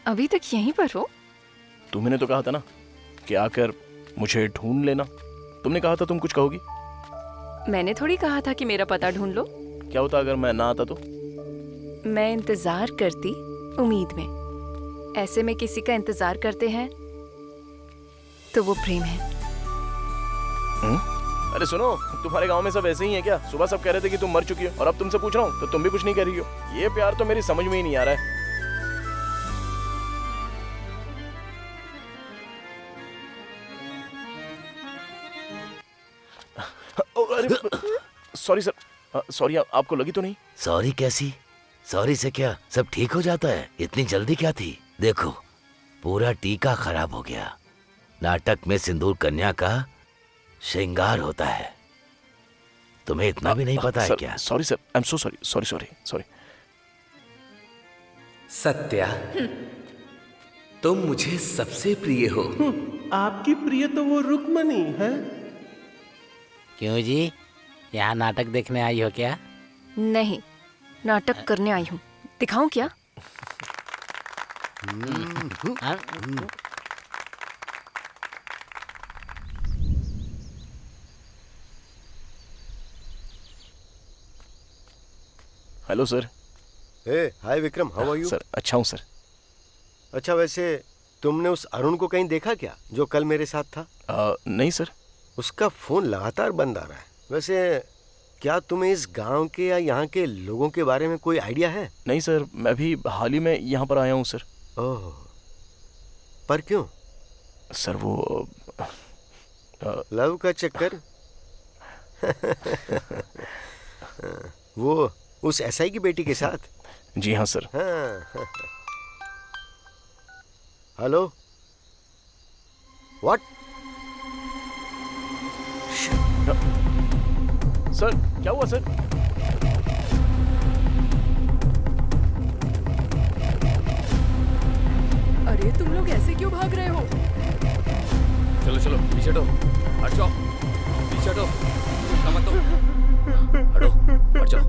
अभी तक यहीं पर हो? तुमने तो कहा था ना कि आकर मुझे ढूंढ लेना। तुमने कहा था तुम कुछ कहोगी। मैंने थोड़ी कहा था कि मेरा पता ढूंढ लो। क्या होता अगर मैं ना आता तो? मैं इंतजार करती उम्मीद में। ऐसे में किसी का इंतजार करते हैं तो वो प्रेम है। अरे सुनो, तुम्हारे गांव में सब ऐसे ही है क्या? सुबह सब कह रहे थे कि तुम मर चुकी हो और अब तुमसे पूछ रहा हूँ तो तुम भी कुछ नहीं कह रही हो। ये प्यार तो मेरी समझ में ही नहीं आ रहा है। अरे सॉरी सर, सॉरी। आपको लगी तो नहीं? सॉरी कैसी? सॉरी से क्या सब ठीक हो जाता है? इतनी जल्दी क्या थी? देखो पूरा टीका खराब हो गया। नाटक में सिंदूर कन्या का श्रृंगार होता है। तुम्हें इतना भी नहीं पता है क्या? Sorry sir, I am so sorry. Sorry sorry sorry. Satya, तुम मुझे सबसे प्रिय हो। आपकी प्रिय तो वो रुक्मणी है। क्यों जी, यहाँ नाटक देखने आई हो क्या? नहीं, नाटक करने आई हूँ। दिखाऊं क्या? Hello sir. Hi Vikram, how are you? Sir अच्छा हूँ सर। अच्छा, वैसे तुमने उस अरुण को कहीं देखा क्या जो कल मेरे साथ था? नहीं सर। उसका फोन लगातार बंद आ रहा है। वैसे क्या तुम्हें इस गांव के या यहाँ के लोगों के बारे में कोई आइडिया है? नहीं सर, मैं भी हाल ही में यहाँ पर आया हूँ सर। ओह, पर क्यों? सर वो लव का चक्कर। वो उस एसआई की बेटी के साथ? जी हाँ सर। हाँ। Hello, what? सर क्या हुआ सर? अरे अरे तुम लोग ऐसे क्यों भाग रहे हो? चलो चलो पीछे हटो, हट जाओ, पीछे हटो, धक्का मत दो, हटो, हट जाओ।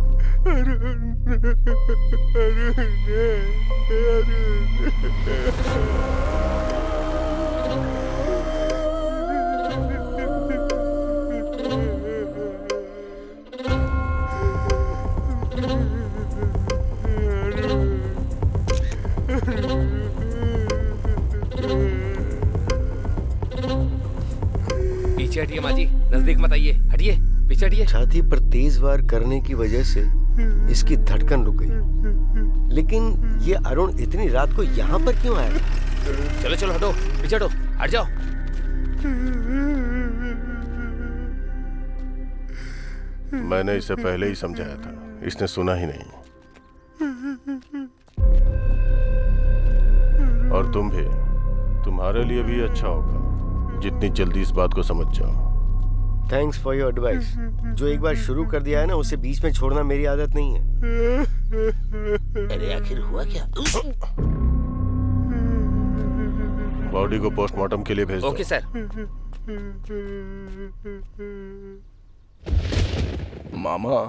पीछे हटिए माँ जी, नजदीक मत आइए, हटिए, पीछे हटिए। छाती पर तेज वार करने की वजह से इसकी धड़कन रुक गई। लेकिन ये अरुण इतनी रात को यहाँ पर क्यों आया? चलो चलो हटो, पीछे हटो, हट जाओ। मैंने इसे पहले ही समझाया था, इसने सुना ही नहीं। और तुम भी, तुम्हारे लिए भी अच्छा होगा जितनी जल्दी इस बात को समझ जाओ। Thanks for your advice. जो एक बार शुरू कर दिया है ना, उसे बीच में छोड़ना मेरी आदत नहीं है। अरे आखिर हुआ क्या? बॉडी को पोस्टमार्टम के लिए भेज दो। Okay sir. मामा,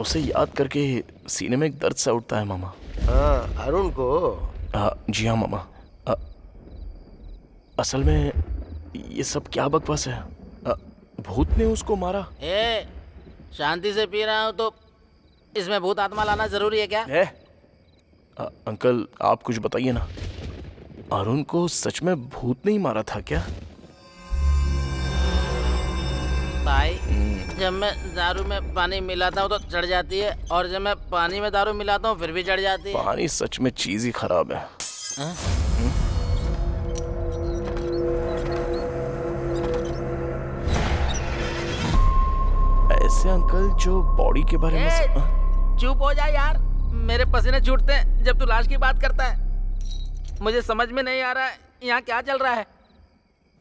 उसे याद करके सीने में एक दर्द सा उठता है मामा। हाँ, अरुण को? जी हाँ मामा। असल में ये सब क्या बकवास है? भूत ने उसको मारा? शांति से पी रहा हूँ तो इसमें भूत आत्मा लाना जरूरी है क्या? अंकल आप कुछ बताइए ना, अरुण को सच में भूत नहीं मारा था क्या? भाई, जब मैं दारू में पानी मिलाता हूँ तो चढ़ जाती है, और जब मैं पानी में दारू मिलाता हूँ फिर भी चढ़ जाती है। पानी सच में चीज ही खराब है। ऐसे अंकल जो बॉडी के बारे में चुप हो जा यार, मेरे पसीने छूटते हैं जब तू लाश की बात करता है। मुझे समझ में नहीं आ रहा है यहाँ क्या चल रहा है।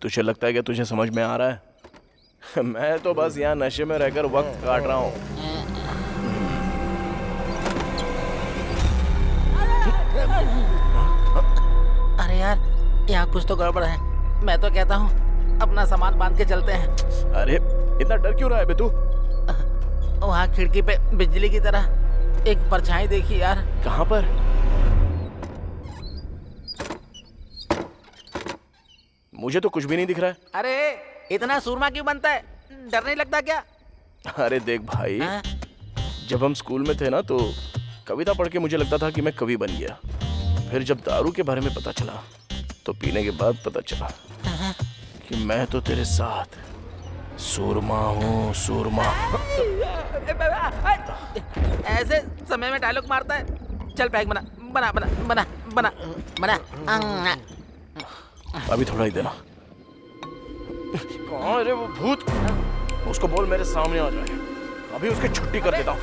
तुझे लगता है कि तुझे समझ में आ रहा है? मैं तो बस यहाँ नशे में रहकर वक्त काट रहा हूँ। अरे यार, यहाँ कुछ तो गड़बड़ है। मैं तो कहता हूँ अपना सामान बांध के चलते हैं। अरे इतना डर क्यों रहा है बे तू? वहाँ खिड़की पे बिजली की तरह एक परछाई देखी यार। कहाँ पर? मुझे तो कुछ भी नहीं दिख रहा है। अरे इतना सूरमा क्यों बनता है? डर नहीं लगता क्या? अरे देख भाई, जब हम स्कूल में थे ना तो कविता पढ़ के मुझे लगता था कि मैं कवि बन गया। फिर जब दारू के बारे में पता चला तो पीने के बाद पता चला कि मैं तो तेरे साथ सूरमा हूँ, सूरमा। ऐसे समय में डायलॉग मारता है। चल पैक बना बना बना बना बना बना। अभी थोड़ा ही देना। कहाँ? अरे वो भूत, उसको बोल मेरे सामने आ जाए। अभी उसकी छुट्टी कर देता हूँ।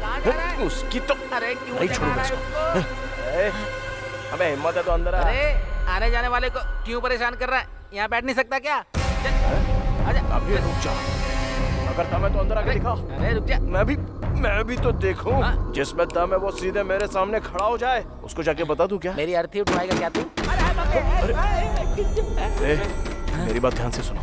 उसकी तो नहीं छोड़ूंगा इसको। अबे हिम्मत है तो अंदर आ। अरे आने जाने वाले को क्यों परेशान कर रहा है? यहाँ बैठ नहीं सकता क्या? आजा। अभी रुक जा, अगर दम है तो अंदर आके दिखा। अरे रुक जा, मैं भी तो देखूं। जिसमें दम है वो सीधे मेरे सामने खड़ा हो जाए। उसको जाके बता दूं क्या? मेरी अर्थी उठवाएगा क्या तू? मेरी बात ध्यान से सुनो।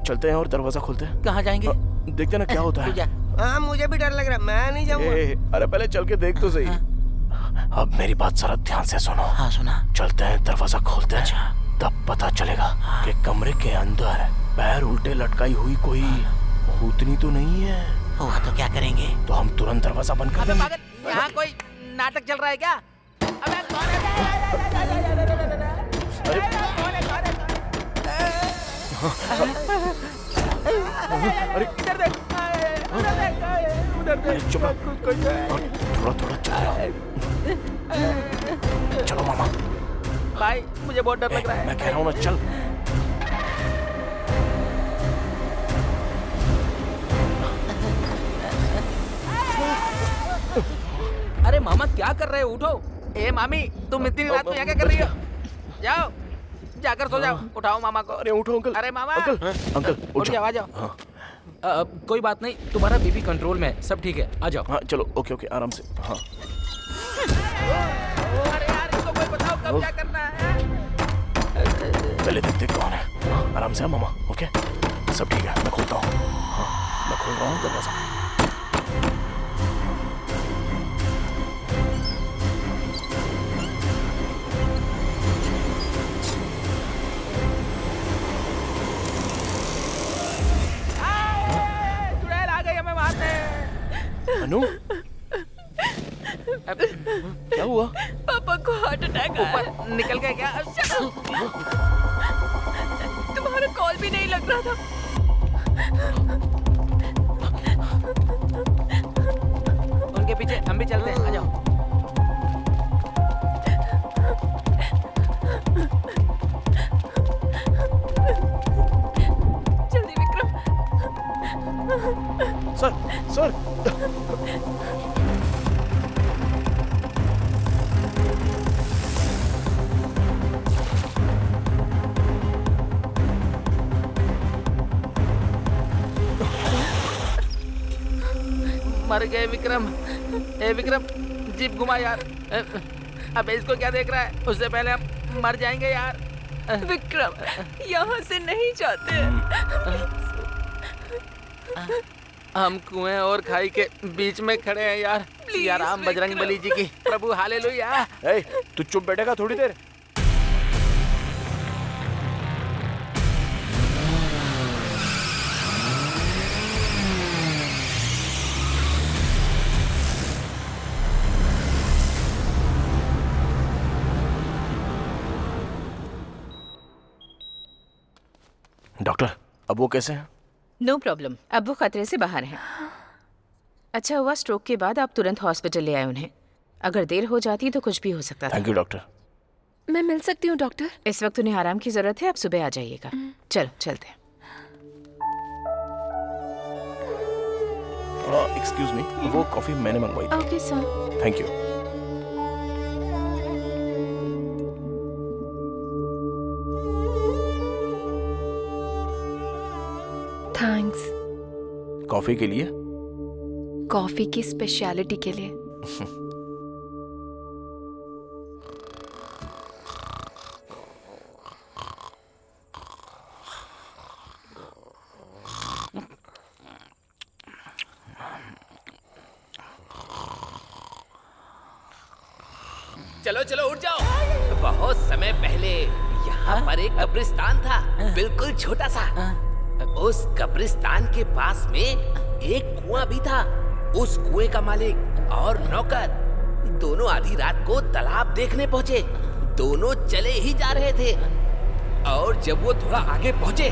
चलते हैं और दरवाजा खोलते हैं। कहाँ जाएंगे? देखते ना क्या होता है। हाँ, मुझे भी डर लग रहा है, मैं नहीं जाऊंगा। अरे पहले चल के देख तो सही। अब मेरी बात जरा ध्यान से सुनो। हाँ सुना। चलते हैं, दरवाजा खोलते हैं, तब पता चलेगा कि कमरे के अंदर पैर उल्टे लटकाई हुई कोई भूतनी तो नहीं है। हुआ तो क्या करेंगे? तो हम तुरंत दरवाजा बंद कर देंगे। यहाँ कोई नाटक चल रहा है क्या? अबे कौन है? अरे इधर देख, उधर देख, उधर देख। चुप थोड़ा थोड़ा चलो मामा। भाई मुझे बहुत डर लग रहा है। मैं कह रहा हूँ ना, चल। अरे मामा क्या कर रहे हो? उठो। ए मामी, तुम इतनी रात में यहाँ क्या कर रही हो? जाओ, जाकर सो जाओ। उठाओ मामा को। अरे उठो अंकल। अरे मामा। अंकल उठ जाओ, आ जाओ। कोई बात नहीं, तुम्हारा बीपी कंट्रोल में है, सब ठीक है, आ जाओ। हाँ चलो, ओके आराम से। हाँ अरे यार, इसको कोई बताओ कब क्या करना है। पहले देखते कौन है। हाँ, आराम से मामा। ओके सब ठीक है, मैं खोलता हूँ। हाँ, मैं खोल रहा हूँ दरवाजा। चुड़ैल आ गई, हमें मारने। अनु क्या हुआ? पापा को हार्ट अटैक आया। ऊपर निकल गए क्या? तुम्हारा कॉल भी नहीं लग रहा था। उनके पीछे हम भी चलते हैं, आ जाओ। जल्दी विक्रम। सर मर गए विक्रम। ए विक्रम, जीप घुमा यार। अबे इसको क्या देख रहा है? उससे पहले हम मर जाएंगे यार। विक्रम, यहाँ से नहीं जाते। हम कुएं और खाई के बीच में खड़े हैं यार। या राम बजरंग बली जी की प्रभु हालेलुया। तू चुप बैठेगा थोड़ी देर? डॉक्टर, अब वो कैसे हैं? नो प्रॉब्लम, अब वो खतरे से बाहर हैं। अच्छा हुआ स्ट्रोक के बाद आप तुरंत हॉस्पिटल ले आए उन्हें। अगर देर हो जाती तो कुछ भी हो सकता था। Thank you doctor. मैं मिल सकती हूँ डॉक्टर? इस वक्त उन्हें आराम की जरूरत है, आप सुबह आ जाइएगा। चलो चलते हैं। एक्सक्यूज मी, वो कॉफी मैंने मंगवाई थी। Okay sir. Thank you. Thanks. Coffee के लिए? कॉफी की स्पेशलिटी के लिए। चलो चलो उठ जाओ। बहुत समय पहले यहाँ पर एक कब्रिस्तान था, बिल्कुल छोटा सा। उस कब्रिस्तान के पास में एक कुआं भी था। उस कुएं का मालिक और नौकर दोनों आधी रात को तालाब देखने पहुंचे। दोनों चले ही जा रहे थे और जब वो थोड़ा आगे पहुंचे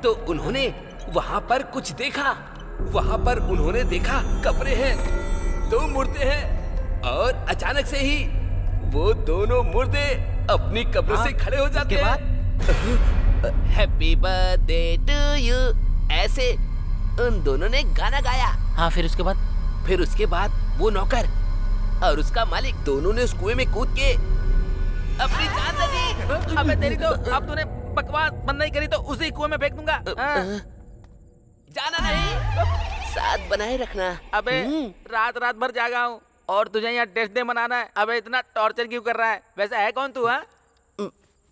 तो उन्होंने वहां पर कुछ देखा। वहां पर उन्होंने देखा कब्रें हैं, 2 मुर्दे हैं और अचानक से ही वो दोनों मुर्दे अपनी कब्र से खड़े हो जाते हैं। हैप्पी बर्थडे टू यू, ऐसे उन दोनों ने गाना गाया। हाँ, फिर उसके बाद वो नौकर और उसका मालिक दोनों ने उस कुएं में कूद के अपनी जान दे दी। अबे तेरी तो, अब तूने बकवास बंद नहीं करी तो उसी कुएं में फेंक दूंगा। जाना नहीं, साथ बनाए रखना। अबे रात रात भर जागा हूँ और तुझे यहाँ टेस्ट डे मनाना है। अबे इतना टॉर्चर क्यों कर रहा है? वैसे है कौन तू? हाँ,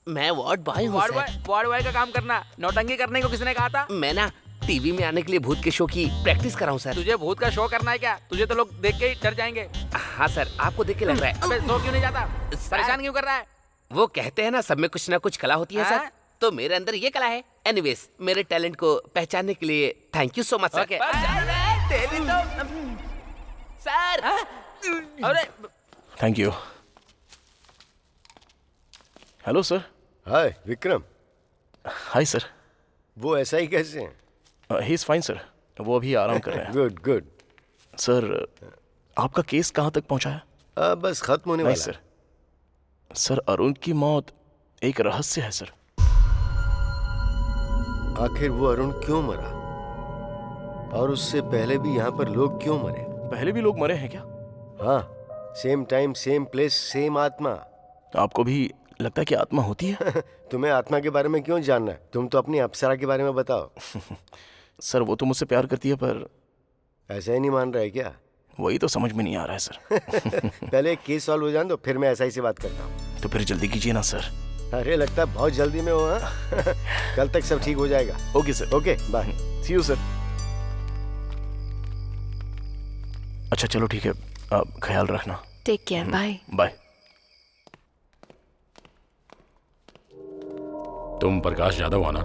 मैं वार्ड बॉय हूँ। वार्ड बॉय का काम करना, नौटंकी करने को किसने कहा था? मैं ना टीवी में आने के लिए भूत के शो की प्रैक्टिस कर रहा हूँ सर। तुझे भूत का शो करना है क्या? तुझे तो लोग देख के ही डर जाएंगे। हाँ सर, आपको देख के लग रहा है। अबे शो क्यों नहीं जाता? परेशान क्यों कर रहा है? वो कहते हैं ना सब में कुछ ना कुछ कला होती है सर, तो मेरे अंदर ये कला है। एनीवेज, मेरे टैलेंट को पहचानने के लिए thank you so much sir. Sir अरे thank you. Hello sir. Hi Vikram. Hi sir. वो ऐसा ही कैसे हैं? ही इज फाइन सर, वो अभी आराम कर रहे हैं। Good good. सर आपका केस कहाँ तक पहुँचा है? बस खत्म होने वाला है। सर अरुण की मौत एक रहस्य है सर। आखिर वो अरुण क्यों मरा? और उससे पहले भी यहाँ पर लोग क्यों मरे? पहले भी लोग मरे हैं क्या? हाँ, same time same place same आत्मा। आपको भी लगता है कि आत्मा होती है? तुम्हें आत्मा के बारे में क्यों जानना है? तुम तो अपनी अप्सरा के बारे में बताओ। सर वो तो मुझसे प्यार करती है, पर ऐसा ही नहीं मान रहा है क्या? वही तो समझ में नहीं आ रहा है सर। पहले केस सॉल्व हो जाए तो फिर मैं ऐसा ही से बात करता हूँ। तो फिर जल्दी कीजिए ना सर, अरे लगता है बहुत जल्दी में हो। हाँ? कल तक सब ठीक हो जाएगा। Okay sir. Okay bye. See you sir. अच्छा चलो ठीक है, आप ख्याल रखना। Take care. Bye bye. तुम प्रकाश यादव हो ना?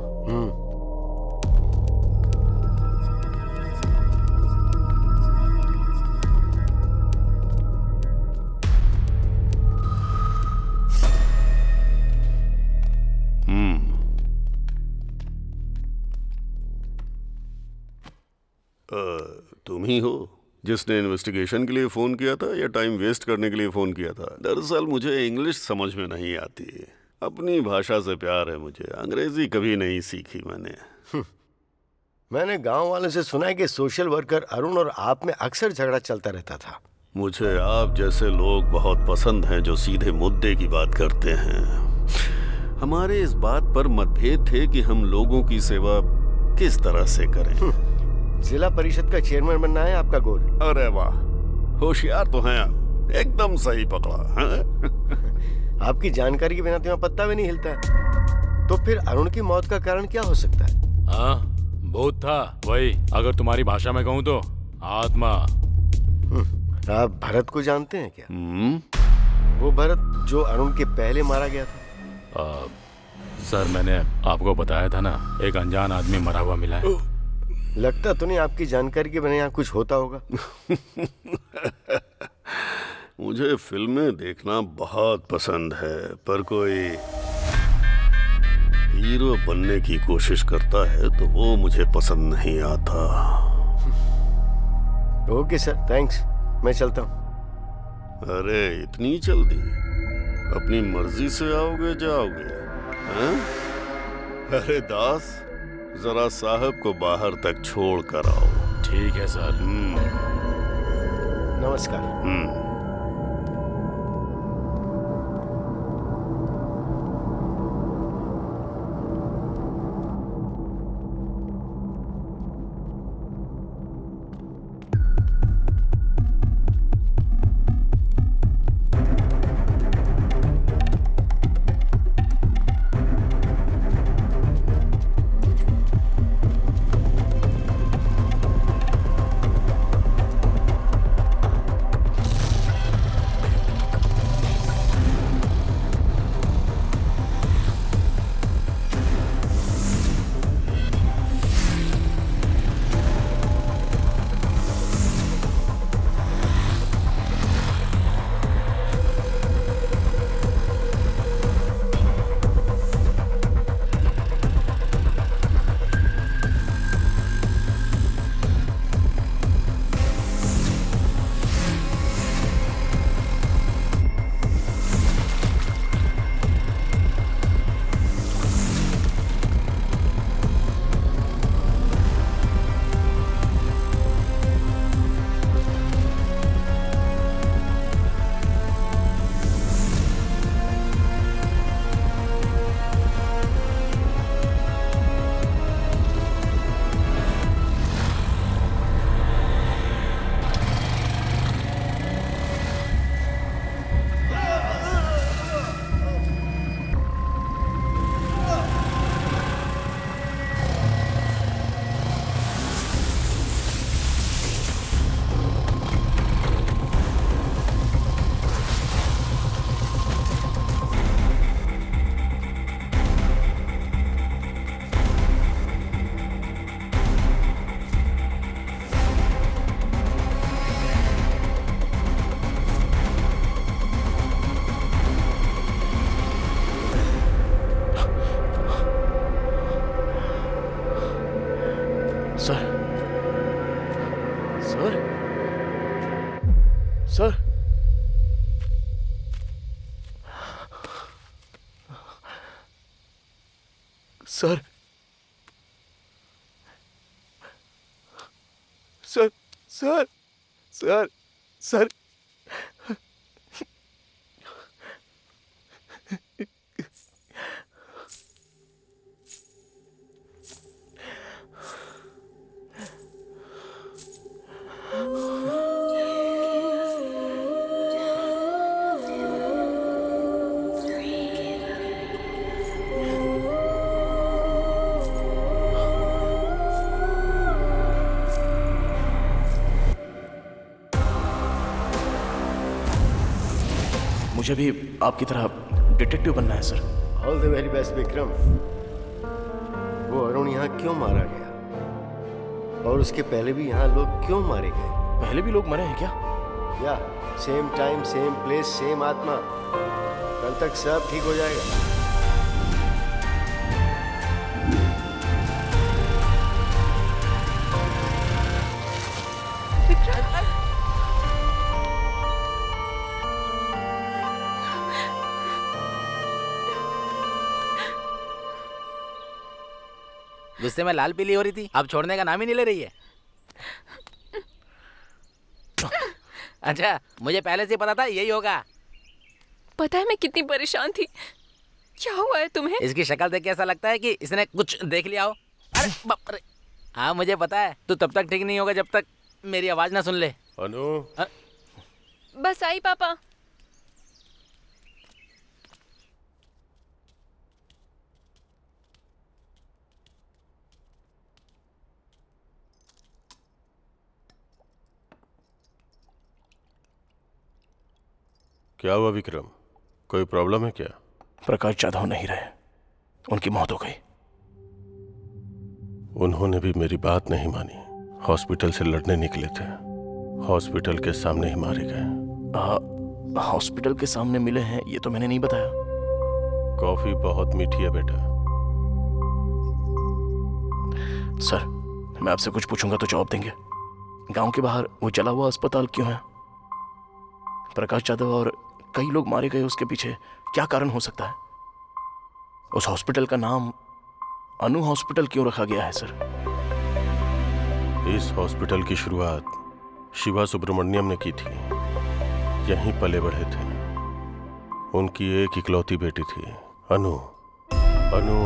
तुम ही हो जिसने इन्वेस्टिगेशन के लिए फोन किया था या टाइम वेस्ट करने के लिए फोन किया था? दरअसल मुझे इंग्लिश समझ में नहीं आती। अपनी भाषा से प्यार है मुझे, अंग्रेजी कभी नहीं सीखी मैंने। मैंने गांव वालों से सुना है कि सोशल वर्कर अरुण और आप में अक्सर झगड़ा चलता रहता था। मुझे आप जैसे लोग बहुत पसंद हैं जो सीधे मुद्दे की बात करते हैं। हमारे इस बात पर मतभेद थे कि हम लोगों की सेवा किस तरह से करें। जिला परिषद का चेयरमैन बनना है आपका गोल? अरे वाह, होशियार तो हैं आप, एकदम सही पकड़ा है? आपकी जानकारी के बिना तो यहाँ पत्ता भी नहीं हिलता है। तो फिर अरुण की मौत का कारण क्या हो सकता है? हाँ, भूत था वही, अगर तुम्हारी भाषा में कहूँ तो आत्मा। आप भरत को जानते हैं क्या? वो भरत जो अरुण के पहले मारा गया था। सर मैंने आपको बताया था ना, एक अनजान आदमी मरा हुआ मिला है। लगता तो नहीं आपकी जानकारी के बिना यहाँ कुछ होता होगा। मुझे फिल्में देखना बहुत पसंद है, पर कोई हीरो बनने की कोशिश करता है तो वो मुझे पसंद नहीं आता। ओके सर, थैंक्स, मैं चलता हूँ। अरे इतनी जल्दी? अपनी मर्जी से आओगे जाओगे? हैं? अरे दास, जरा साहब को बाहर तक छोड़ कर आओ। ठीक है सर। नमस्कार। Sir, sir, sir, sir, sir, sir, मुझे भी आपकी तरह डिटेक्टिव बनना है sir. All the very best Vikram. वो अरुण यहाँ क्यों मारा गया और उसके पहले भी यहाँ लोग क्यों मारे गए? पहले भी लोग मरे हैं क्या? या same time same place same आत्मा। कल तक सब ठीक हो जाएगा। गुस्से में लाल पीली हो रही थी, अब छोड़ने का नाम ही नहीं ले रही है। अच्छा, मुझे पहले से पता था यही होगा। पता है मैं कितनी परेशान थी। क्या हुआ है तुम्हें? इसकी शक्ल देख के ऐसा लगता है कि इसने कुछ देख लिया हो। अरे बाप रे। हाँ मुझे पता है, तू तब तक ठीक नहीं होगा जब तक मेरी आवाज ना सुन ले। अनु, बस आई पापा। क्या हुआ विक्रम? कोई प्रॉब्लम है क्या? प्रकाश जाधव नहीं रहे, उनकी मौत हो गई। उन्होंने भी मेरी बात नहीं मानी। हॉस्पिटल से लड़ने निकले थे, हॉस्पिटल के सामने ही मारे गए। हॉस्पिटल के सामने मिले हैं ये तो मैंने नहीं बताया। कॉफी बहुत मीठी है बेटा। सर, मैं आपसे कुछ पूछूंगा तो जवाब देंगे? गांव के बाहर वो जला हुआ अस्पताल क्यों है? प्रकाश जाधव और कई लोग मारे गए, उसके पीछे क्या कारण हो सकता है? उस हॉस्पिटल का नाम अनु हॉस्पिटल क्यों रखा गया है सर? इस हॉस्पिटल की शुरुआत शिवा सुब्रमण्यम ने की थी। यहीं पले बढ़े थे। उनकी एक इकलौती बेटी थी अनु। अनु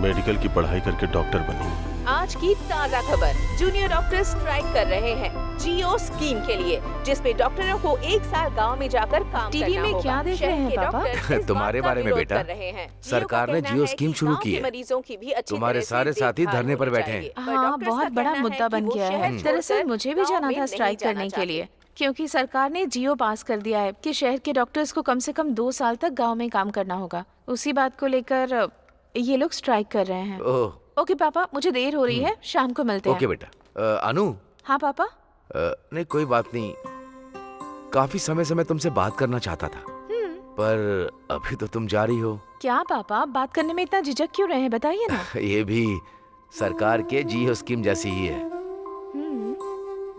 मेडिकल की पढ़ाई करके डॉक्टर बनी। आज की ताज़ा खबर, जूनियर डॉक्टर स्ट्राइक कर रहे हैं जियो स्कीम के लिए, जिसपे डॉक्टरों को 1 साल गांव में जाकर काम टीवी करना में होगा। क्या देख रहे हैं पापा? तुम्हारे बारे में बेटा, सरकार ने जियो स्कीम शुरू की है। मरीजों की भी अच्छी तुम्हारे सारे साथी धरने पर बैठे हैं। हाँ, बहुत बड़ा मुद्दा बन गया है। दरअसल मुझे भी जाना था स्ट्राइक करने के लिए, क्योंकि सरकार ने जियो पास कर दिया है कि शहर के डॉक्टर्स को कम से कम 2 साल तक गांव में काम करना होगा। उसी बात को लेकर ये लोग स्ट्राइक कर रहे हैं। ओके पापा, मुझे देर हो रही है, शाम को मिलते हैं। ओके बेटा। अनु। हाँ पापा। नहीं कोई बात नहीं, काफी समय से मैं तुमसे बात करना चाहता था, पर अभी तो तुम जा रही हो। क्या पापा, बात करने में इतना झिझक क्यों रहे हैं, बताइए ना। ये भी सरकार के जियो स्कीम जैसी ही है।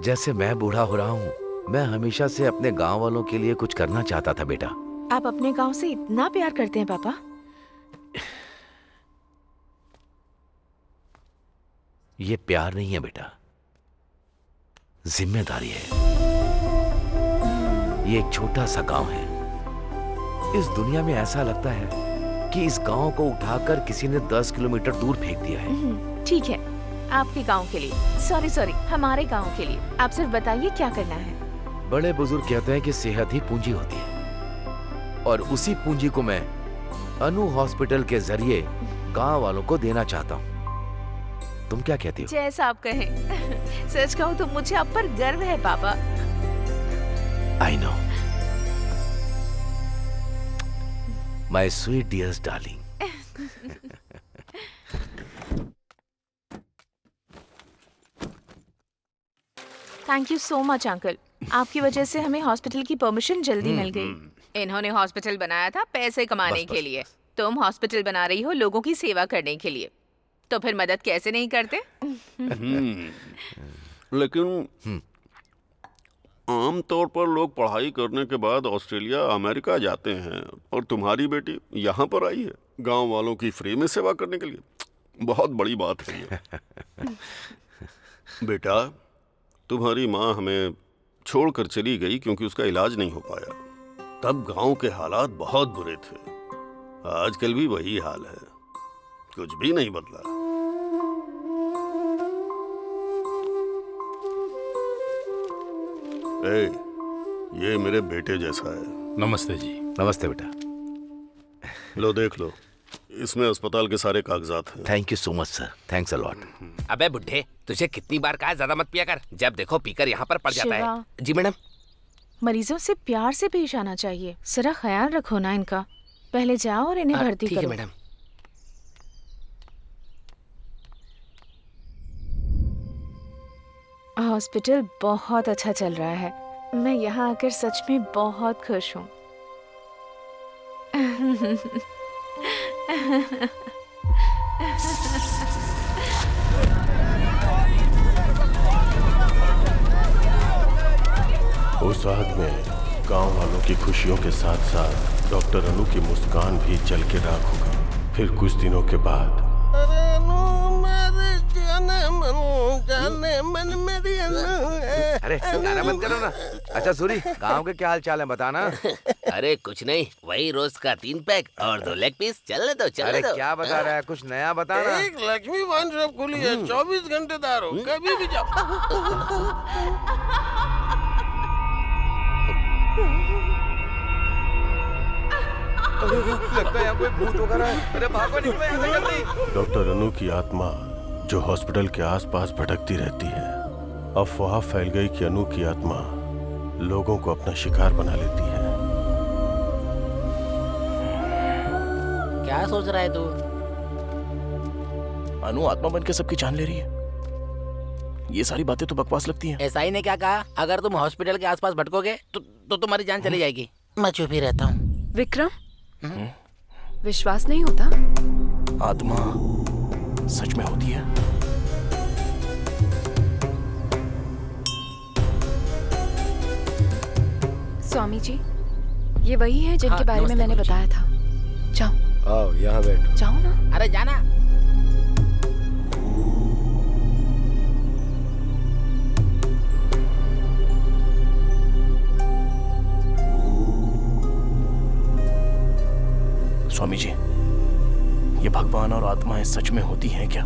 जैसे मैं बूढ़ा हो रहा हूँ, मैं हमेशा से अपने गांव वालों के लिए कुछ करना चाहता था बेटा। आप अपने गांव से इतना प्यार करते हैं पापा? ये प्यार नहीं है बेटा, जिम्मेदारी है। ये एक छोटा सा गांव है। इस दुनिया में ऐसा लगता है कि इस गांव को उठाकर किसी ने 10 किलोमीटर दूर फेंक दिया है। ठीक है, आपके गांव के लिए। सॉरी, हमारे गांव के लिए। आप सिर्फ बताइए क्या करना है। बड़े बुजुर्ग कहते हैं कि सेहत ही पूंजी होती है, और उसी पूंजी को मैं अनु हॉस्पिटल के जरिए गांव वालों को देना चाहता हूँ। तुम क्या कहती हो? जैसा आप कहें। सच कहूँ तो मुझे आप पर गर्व है पापा। I know my sweet dears darling. Thank you so much uncle, आपकी वजह से हमें हॉस्पिटल की परमिशन जल्दी मिल गई। इन्होंने हॉस्पिटल बनाया था पैसे कमाने के लिए, तुम हॉस्पिटल बना रही हो लोगों की सेवा करने के लिए, तो फिर मदद कैसे नहीं करते? लेकिन आम तौर पर लोग पढ़ाई करने के बाद ऑस्ट्रेलिया अमेरिका जाते हैं, और तुम्हारी बेटी यहाँ पर आई है गांव वालों की फ्री में सेवा करने के लिए। बहुत बड़ी बात है ये। बेटा, तुम्हारी माँ हमें छोड़कर चली गई क्योंकि उसका इलाज नहीं हो पाया। तब गांव के हालात बहुत बुरे थे। आजकल भी वही हाल है, कुछ भी नहीं बदला। ए, ये मेरे बेटे जैसा है। नमस्ते जी। नमस्ते बेटा। लो देख लो, इसमें अस्पताल के सारे कागजात हैं। Thank you so much sir, thanks a lot. अबे बुड्ढे, तुझे कितनी बार कहा ज्यादा मत पिया कर, जब देखो पीकर यहाँ पर पड़ जाता है। शिवा। जी मैडम। मरीजों से प्यार से पेश आना चाहिए। जरा ख्याल रखो ना इनका। पहले जाओ और इन्हें भर्ती ठीक है करो। मैडम। हॉस्पिटल बहुत अच्छा चल रहा है। मैं यहाँ आकर सच में बहुत खुश हूँ। उस रात में गांव वालों की खुशियों के साथ साथ डॉक्टर अनु की मुस्कान भी जल के राख हो गई। फिर कुछ दिनों के बाद अरे गाना बंद करो ना। अच्छा सूरी, गांव के क्या हाल चाल है बताना। अरे कुछ नहीं, वही रोज का 3 पैक और 2 लेग पीस। चलने दो चलने अरे दो। क्या बता रहा है, कुछ नया बताना। एक लक्ष्मी वाइन शॉप खुली है, 24 घंटे दारू, कभी भी जाओ। लगता है यहाँ कोई भूत वगैरह है। अरे भागो, निकलो यहाँ से जल्दी। डॉक्टर अनु की आत्मा जो हॉस्पिटल के आसपास भटकती रहती है, अफवाह फैल गई कि अनु की आत्मा लोगों को अपना शिकार बना लेती है। क्या सोच रहा है तू? अनु आत्मा बन के सबकी जान ले रही है। ये सारी बातें तो बकवास लगती हैं। एसआई ने क्या कहा? अगर तुम हॉस्पिटल के आसपास भटकोगे तो तुम्हारी जान चली जाएगी। मैं चुप ही रहता हूँ। विक्रम, विश्वास नहीं होता? आत्मा सच में होती है। स्वामी जी, ये वही है जिनके बारे में मैंने बताया था। जाओ। आओ यहाँ बैठो। जाओ ना। अरे जाना। स्वामी जी, ये भगवान और आत्माएं सच में होती हैं क्या?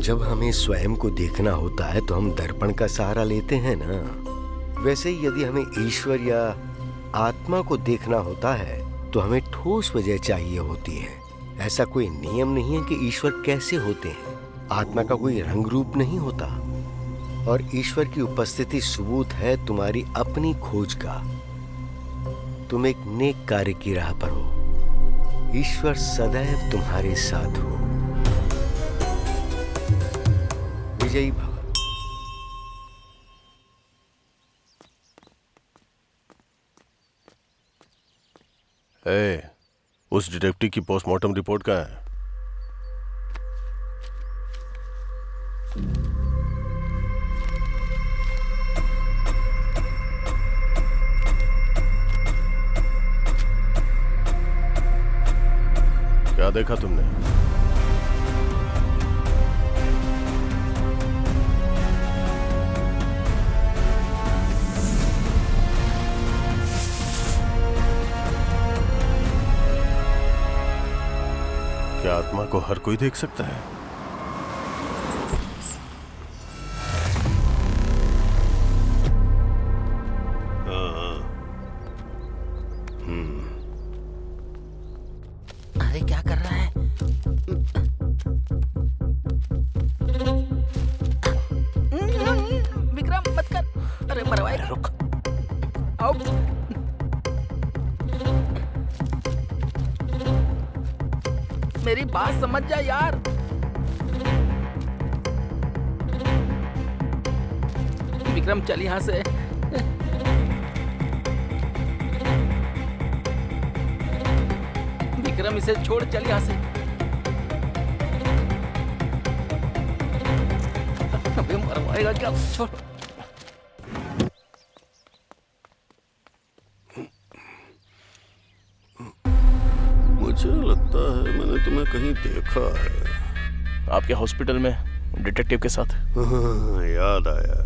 जब हमें स्वयं को देखना होता है तो हम दर्पण का सहारा लेते हैं ना। वैसे ही यदि हमें ईश्वर या आत्मा को देखना होता है तो हमें ठोस वजह चाहिए होती है। ऐसा कोई नियम नहीं है कि ईश्वर कैसे होते हैं। आत्मा का कोई रंग रूप नहीं होता और ईश्वर की उपस्थिति सबूत है तुम्हारी अपनी खोज का। तुम एक नेक कार्य की राह पर हो। ईश्वर सदैव तुम्हारे साथ हो। विजयी भव। उस डिटेक्टिव की पोस्टमार्टम रिपोर्ट कहाँ है? क्या देखा तुमने? क्या आत्मा को हर कोई देख सकता है? अरे क्या कर रहा है? विक्रम मत कर। अरे मरवाए। रुक। आओ। मेरी बात समझ जा यार। विक्रम चल यहाँ से। विक्रम इसे छोड़, चल यहाँ से। अबे मरवाएगा क्या? छोड़। मुझे लगता है मैंने तुम्हें कहीं देखा है। आपके हॉस्पिटल में डिटेक्टिव के साथ। याद आया,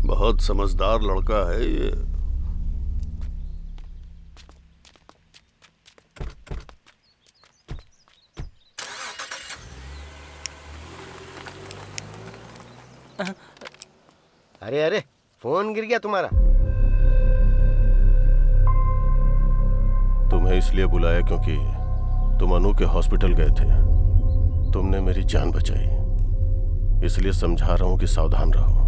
बहुत समझदार लड़का है ये। अरे अरे, फोन गिर गया तुम्हारा। तुम्हें इसलिए बुलाया क्योंकि तुम अनु के हॉस्पिटल गए थे। तुमने मेरी जान बचाई, इसलिए समझा रहा हूं कि सावधान रहो।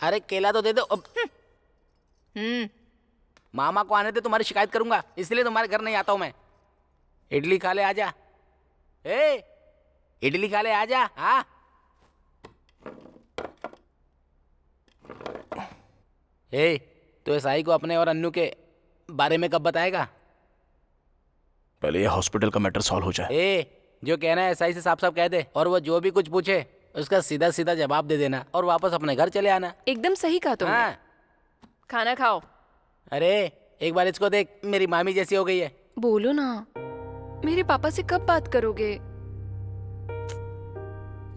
अरे केला तो दे दो। मामा को आने दे, तुम्हारी शिकायत करूंगा, इसलिए तुम्हारे घर नहीं आता हूं मैं। इडली खा ले, आजा। ए, इडली खा ले, आजा। हाँ ए, तो एसआई को अपने और अन्नू के बारे में कब बताएगा? पहले ये हॉस्पिटल का मैटर सॉल्व हो जाए। ए, जो कहना है एसआई से साफ साफ कह दे, और वो जो भी कुछ पूछे उसका सीधा सीधा जवाब दे देना और वापस अपने घर चले आना। एकदम सही कहा तुमने। हाँ। खाना खाओ। अरे एक बार इसको देख, मेरी मामी जैसी हो गई है। बोलो ना, मेरे पापा से कब बात करोगे?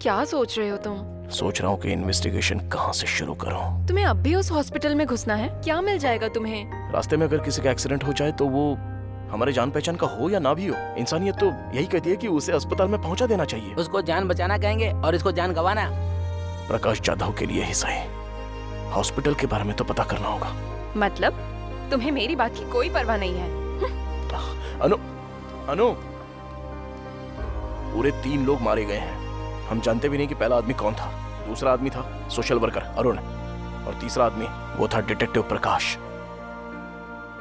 क्या सोच रहे हो तुम? सोच रहा हूँ कि इन्वेस्टिगेशन कहाँ से शुरू करूँ। तुम्हें अब भी उस हॉस्पिटल में घुसना है? क्या मिल जाएगा तुम्हें? रास्ते में अगर किसी का एक्सीडेंट हो जाए तो वो हमारे जान पहचान का हो या ना भी हो, इंसानियत तो यही कहती है कि उसे अस्पताल में पहुंचा देना चाहिए। उसको जान बचाना कहेंगे और इसको जान गंवाना। प्रकाश जाधव के लिए ही सही, हॉस्पिटल के बारे में तो पता करना होगा। मतलब तुम्हें मेरी बात की कोई परवाह नहीं है? अनु, अनु, पूरे 3 लोग मारे गए हैं। हम जानते भी नहीं कि पहला आदमी कौन था। दूसरा आदमी था सोशल वर्कर अरुण, और तीसरा आदमी वो था डिटेक्टिव प्रकाश।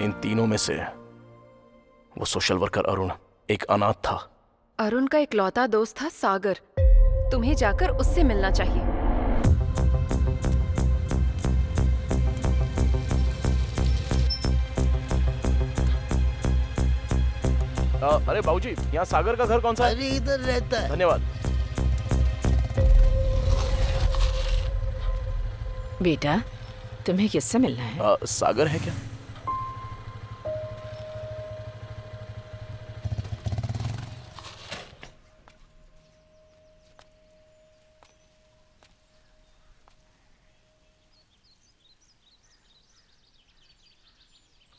इन तीनों में से वो सोशल वर्कर अरुण एक अनाथ था। अरुण का इकलौता दोस्त था सागर। तुम्हें जाकर उससे मिलना चाहिए। अरे बाबूजी, यहाँ सागर का घर कौन सा है? अरे इधर रहता है। धन्यवाद। बेटा, तुम्हें किससे मिलना है? सागर है क्या?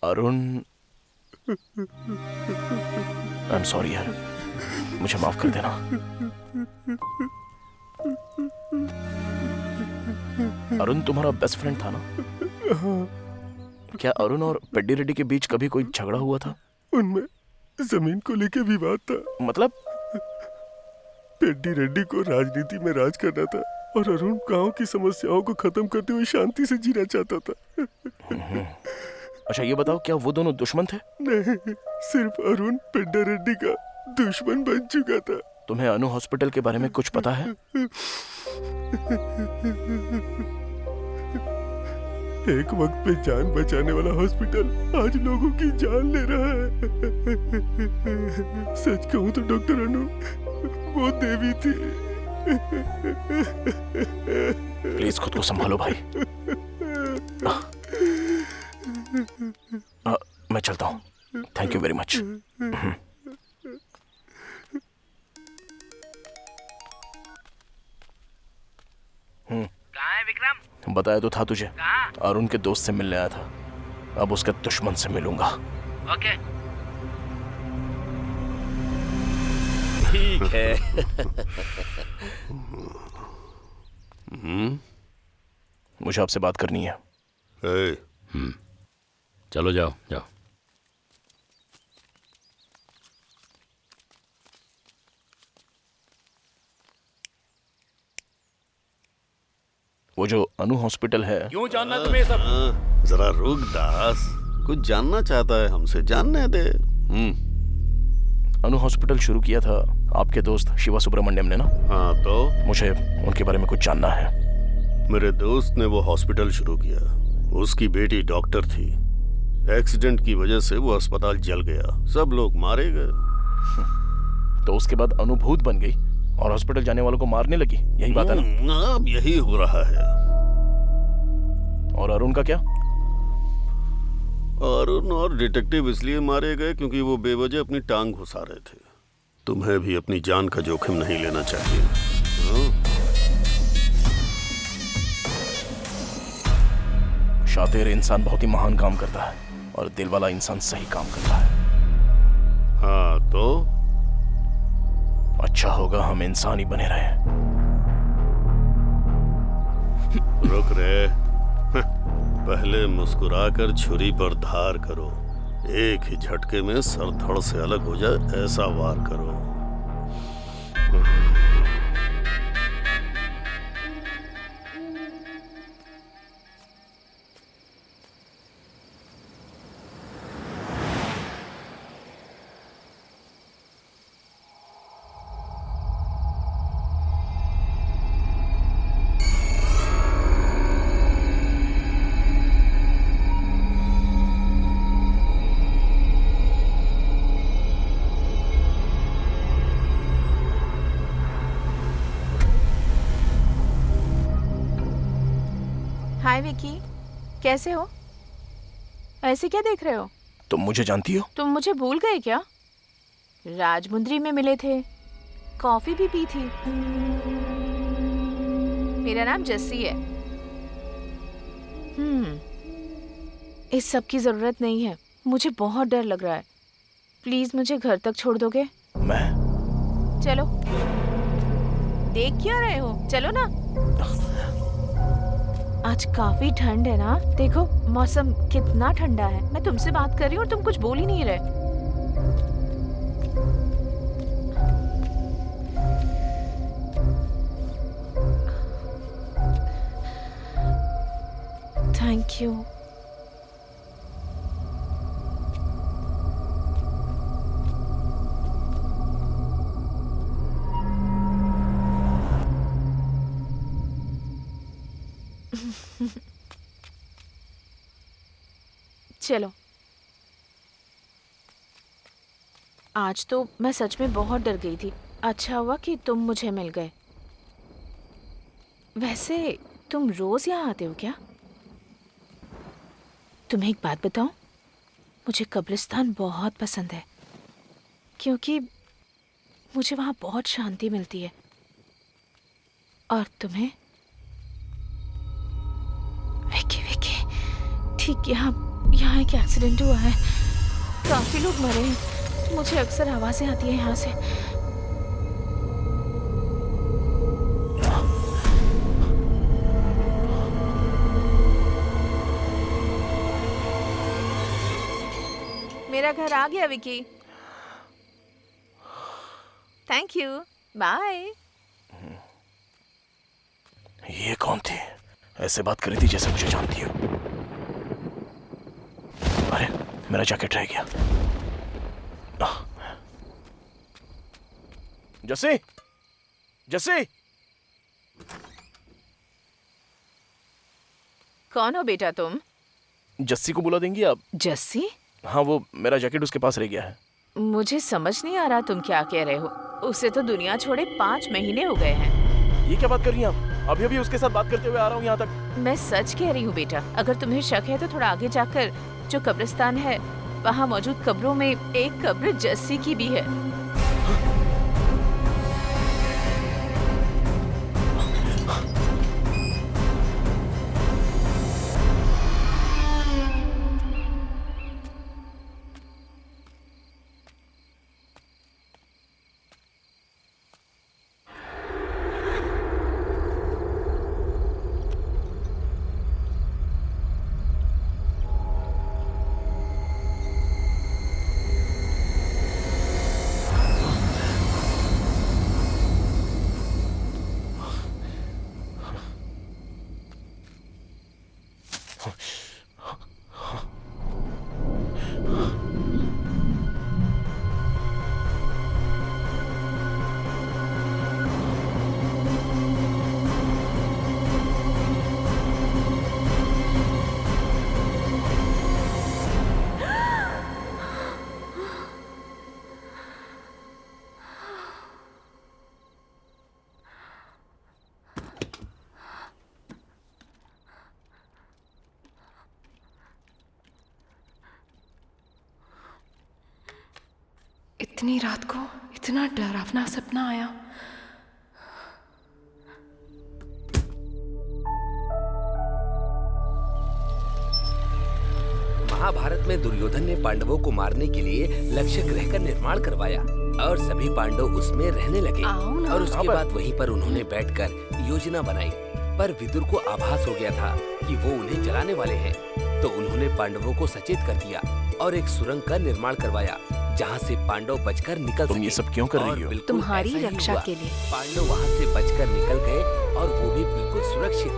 अरुण, आई एम सॉरी यार, मुझे माफ कर देना। अरुण तुम्हारा बेस्ट फ्रेंड था ना? क्या अरुण और पेड्डी रेड्डी के बीच कभी कोई झगड़ा हुआ था? उनमें जमीन को लेके विवाद था। मतलब? पेड्डी रेड्डी को राजनीति में राज करना था और अरुण गांव की समस्याओं को खत्म करते हुए शांति से जीना चाहता था। अच्छा ये बताओ, क्या वो दोनों दुश्मन थे? नहीं, सिर्फ अरुण पेड्डी रेड्डी का दुश्मन बन चुका था। तुम्हें अनु हॉस्पिटल के बारे में कुछ पता है? एक वक्त पे जान बचाने वाला हॉस्पिटल आज लोगों की जान ले रहा है। सच कहूं तो डॉक्टर अनु वो देवी थी। प्लीज खुद को संभालो भाई। मैं चलता हूँ। Thank you very much. कहाँ है विक्रम? बताया तो था तुझे, अरुण के दोस्त से मिलने आया था। अब उसके दुश्मन से मिलूंगा। ओके ठीक है। मुझे आपसे बात करनी है। चलो जाओ जाओ। वो जो अनु हॉस्पिटल है, क्यों जानना तुम्हें सब? जरा रुक दास, कुछ जानना चाहता है हमसे, जानने दे। अनु हॉस्पिटल शुरू किया था आपके दोस्त शिवा सुब्रमण्यम ने ना? हाँ तो? मुझे उनके बारे में कुछ जानना है। मेरे दोस्त ने वो हॉस्पिटल शुरू किया। उसकी बेटी डॉक्टर थी। एक्सीडेंट की वजह से वो अस्पताल जल गया, सब लोग मारे गए। तो उसके बाद अनुभूत बन गई और हॉस्पिटल जाने वालों को मारने लगी, यही बात है ना? अब यही हो रहा है। और अरुण का क्या? अरुण और डिटेक्टिव इसलिए मारे गए क्योंकि वो बेवजह अपनी टांग घुसा रहे थे। तुम्हें भी अपनी जान का जोखिम नहीं लेना चाहिए। शातिर इंसान बहुत ही महान काम करता है और दिल वाला इंसान सही काम करता है। हाँ तो? अच्छा होगा हम इंसान ही बने रहे। रुक रे, पहले मुस्कुराकर छुरी पर धार करो। एक ही झटके में सर धड़ से अलग हो जाए ऐसा वार करो। हाय विकी, कैसे हो? ऐसे क्या देख रहे हो? तुम मुझे जानती हो? तुम मुझे भूल गए क्या? राजमुंद्री में मिले थे, कॉफी भी पी थी। मेरा नाम जस्सी है। इस सब की जरूरत नहीं है, मुझे बहुत डर लग रहा है। प्लीज मुझे घर तक छोड़ दोगे? मैं? चलो। देख क्यों रहे हो? चलो ना। आज काफी ठंड है ना, देखो मौसम कितना ठंडा है। मैं तुमसे बात कर रही हूँ और तुम कुछ बोल ही नहीं रहे। Thank you. चलो, आज तो मैं सच में बहुत डर गई थी। अच्छा हुआ कि तुम मुझे मिल गए। वैसे तुम रोज यहाँ आते हो क्या? तुम्हें एक बात बताऊं, मुझे कब्रिस्तान बहुत पसंद है क्योंकि मुझे वहाँ बहुत शांति मिलती है। और तुम्हें? विकी विकी, ठीक यहाँ एक एक्सीडेंट हुआ है, काफी लोग मरे हैं। मुझे अक्सर आवाजें आती है यहाँ से। मेरा घर आ गया विकी। Thank you, bye. ये कौन थी? ऐसे बात कर रही थी जैसे मुझे जानती हो। अरे मेरा जैकेट रह गया। जस्सी, जस्सी। कौन हो बेटा तुम? जस्सी को बुला देंगी आप? जस्सी? हाँ, वो मेरा जैकेट उसके पास रह गया है। मुझे समझ नहीं आ रहा तुम क्या कह रहे हो। उसे तो दुनिया छोड़े 5 महीने हो गए हैं। ये क्या बात कर रही हैं आप? अभी अभी उसके साथ बात करते हुए आ रहा हूँ यहाँ तक। मैं सच कह रही हूँ बेटा। अगर तुम्हें शक है तो थोड़ा आगे जाकर जो कब्रिस्तान है, वहाँ मौजूद कब्रों में एक कब्र जस्सी की भी है। इतनी रात को इतना डरावना सपना आया। महाभारत में दुर्योधन ने पांडवों को मारने के लिए लक्ष्य ग्रह का निर्माण करवाया और सभी पांडव उसमें रहने लगे। और उसके बाद वहीं पर उन्होंने बैठकर योजना बनाई। पर विदुर को आभास हो गया था कि वो उन्हें जलाने वाले हैं, तो उन्होंने पांडवों को सचेत कर दिया और एक सुरंग का निर्माण करवाया जहाँ से पांडव बचकर निकल तुम ये सब क्यों कर रही हो? तुम्हारी रक्षा के लिए। पांडव वहाँ से बचकर निकल गए और वो भी बिल्कुल सुरक्षित।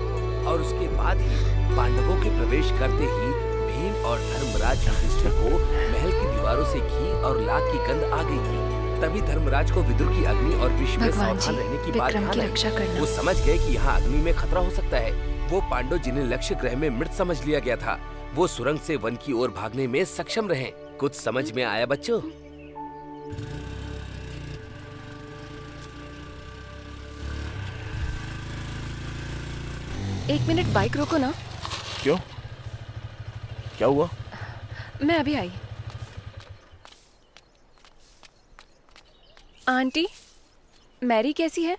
और उसके बाद ही पांडवों के प्रवेश करते ही भीम और धर्मराज युधिष्ठिर को महल की दीवारों से घी और लाख की गंध आ गई थी। तभी धर्मराज को विदुर की अग्नि और विष में सावधान रहने की बात ध्यान आई। वो समझ गए कि यहाँ अग्नि में खतरा हो सकता है। वो पांडव जिन्हें लक्ष्य ग्रह में मृत समझ लिया गया था, वो सुरंग से वन की ओर भागने में सक्षम रहे। कुछ समझ में आया बच्चों? एक मिनट बाइक रोको ना। क्यों? क्या हुआ? मैं अभी आई। आंटी, मैरी कैसी है?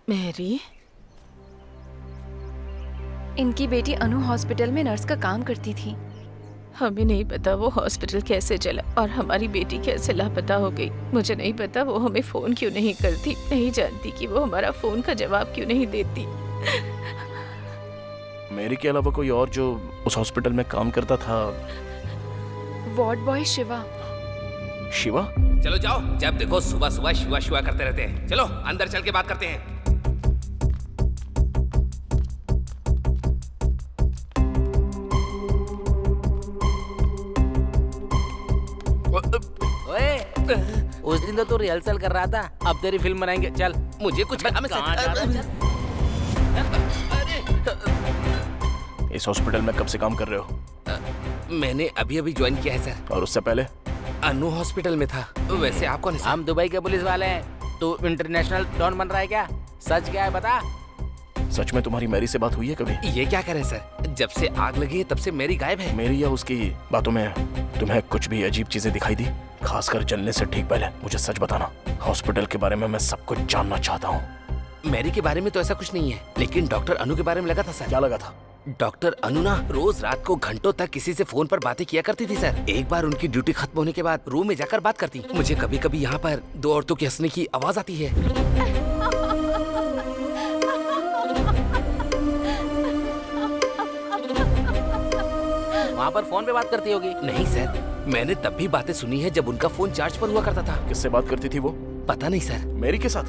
मैरी? इनकी बेटी अनु हॉस्पिटल में नर्स का काम करती थी। हमें नहीं पता वो हॉस्पिटल कैसे चला और हमारी बेटी कैसे लापता हो गई। मुझे नहीं पता वो हमें फोन क्यों नहीं करती, नहीं जानती कि वो हमारा फोन का जवाब क्यों नहीं देती। मेरी के अलावा कोई और जो उस हॉस्पिटल में काम करता था? Ward boy Shiva. शिवा? चलो जाओ, जब देखो सुबह सुबह शिवा शिवा करते रहते हैं। चलो अंदर चल के बात करते हैं। उस दिन तो तू रिहर्सल कर रहा था, अब तेरी फिल्म बनाएंगे। चल। मुझे कुछ इस हॉस्पिटल में कब से काम कर रहे हो? मैंने अभी अभी ज्वाइन किया है सर। और उससे पहले? अनु हॉस्पिटल में था। वैसे आप कौन है सर? हम दुबई के पुलिस वाले हैं। तू इंटरनेशनल डॉन बन रहा है क्या? सच क्या है बता। सच में तुम्हारी मैरी से बात हुई है कभी? ये क्या करें सर, जब से आग लगी है तब से मैरी गायब है। मेरी या उसकी बातों में तुम्हें कुछ भी अजीब चीजें दिखाई दी? खासकर जलने से ठीक पहले मुझे सच बताना। हॉस्पिटल के बारे में मैं सब कुछ जानना चाहता हूँ। मैरी के बारे में तो ऐसा कुछ नहीं है, लेकिन डॉक्टर अनु के बारे में लगा था सर। क्या लगा था? डॉक्टर अनु ना रोज रात को घंटों तक किसी से फोन पर बातें किया करती थी सर। एक बार उनकी ड्यूटी खत्म होने के बाद रूम में जाकर बात करती। मुझे कभी कभी यहाँ पर दो औरतों के हंसने की आवाज आती है। वहाँ पर फोन पे बात करती होगी। नहीं सर, मैंने तब भी बातें सुनी है जब उनका फोन चार्ज पर हुआ करता था। किससे बात करती थी वो? पता नहीं सर। मैरी के साथ?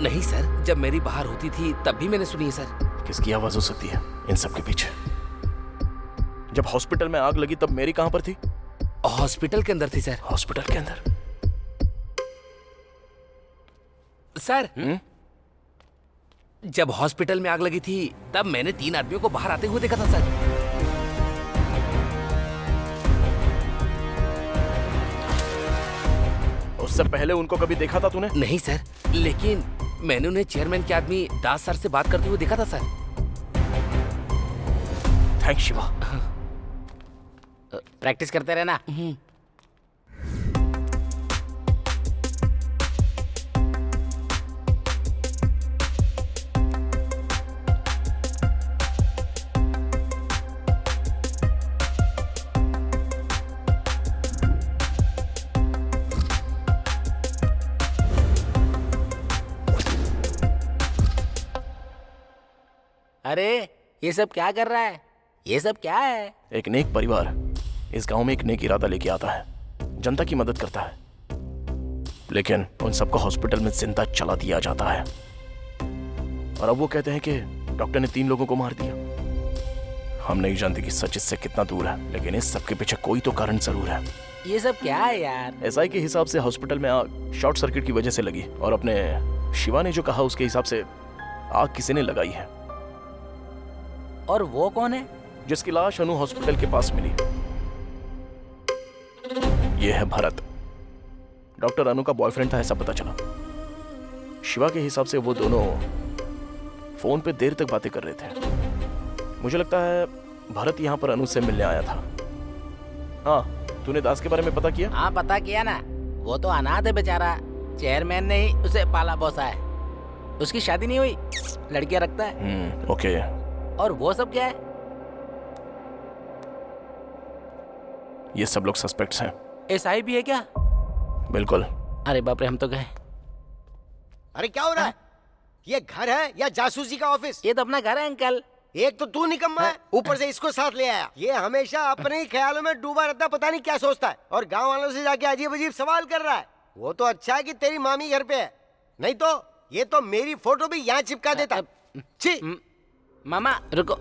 नहीं सर, जब मेरी बाहर होती थी तब भी मैंने सुनी है सर। किसकी आवाज हो सकती है इन सब के पीछे? जब हॉस्पिटल में आग लगी तब मैरी कहाँ पर थी? हॉस्पिटल के अंदर थी सर। हॉस्पिटल के अंदर? सर जब हॉस्पिटल में आग लगी थी तब मैंने 3 आदमियों को बाहर आते हुए देखा था सर। उससे पहले उनको कभी देखा था तूने? नहीं सर, लेकिन मैंने उन्हें चेयरमैन के आदमी दास सर से बात करते हुए देखा था सर। थैंक्स शिवा। प्रैक्टिस करते रहना। अरे ये सब क्या कर रहा है? ये सब क्या है? एक नेक परिवार इस गांव में एक नेक इरादा लेके आता है, जनता की मदद करता है, लेकिन उन सबको हॉस्पिटल में जिंदा चला दिया जाता है। और अब वो कहते हैं कि डॉक्टर ने 3 लोगों को मार दिया। हम नहीं जानते कि सच इससे कितना दूर है, लेकिन इस सब के पीछे कोई तो कारण जरूर है। ये सब क्या है यार? एसआई के हिसाब से हॉस्पिटल में आग शॉर्ट सर्किट की वजह से लगी, और अपने शिवा ने जो कहा उसके हिसाब से आग किसी ने लगाई है। और वो कौन है? जिसकी लाश अनु हॉस्पिटल के पास मिली। ये है भरत, डॉक्टर अनु का बॉयफ्रेंड था ऐसा पता चला। शिवा के हिसाब से वो दोनों फोन पे देर तक बातें कर रहे थे। मुझे लगता है भरत यहाँ पर अनु से मिलने आया था। हाँ, तूने दास के बारे में पता किया? हाँ पता किया ना, वो तो अनाथ है बेचारा। चेयरमैन ने ही उसे पाला पोसा है। उसकी शादी नहीं हुई, लड़कियां रखता है। ओके। और वो सब क्या है? ये सब लोग सस्पेक्ट्स हैं। एसआई भी है क्या? बिल्कुल। अरे बाप रे, हम तो गए। अरे क्या हो रहा है? ये घर है या जासूसी का ऑफिस? ये तो अपना घर है अंकल। एक तो तू निकम्मा है, ऊपर से इसको साथ ले आया। ये हमेशा अपने ही ख्यालों में डूबा रहता, पता नहीं क्या सोचता है, और गांव वालों से जाके अजीब अजीब सवाल कर रहा है। वो तो अच्छा है कि तेरी मामी घर पे है, नहीं तो ये तो मेरी फोटो भी यहाँ चिपका देता। छी। मामा रुको।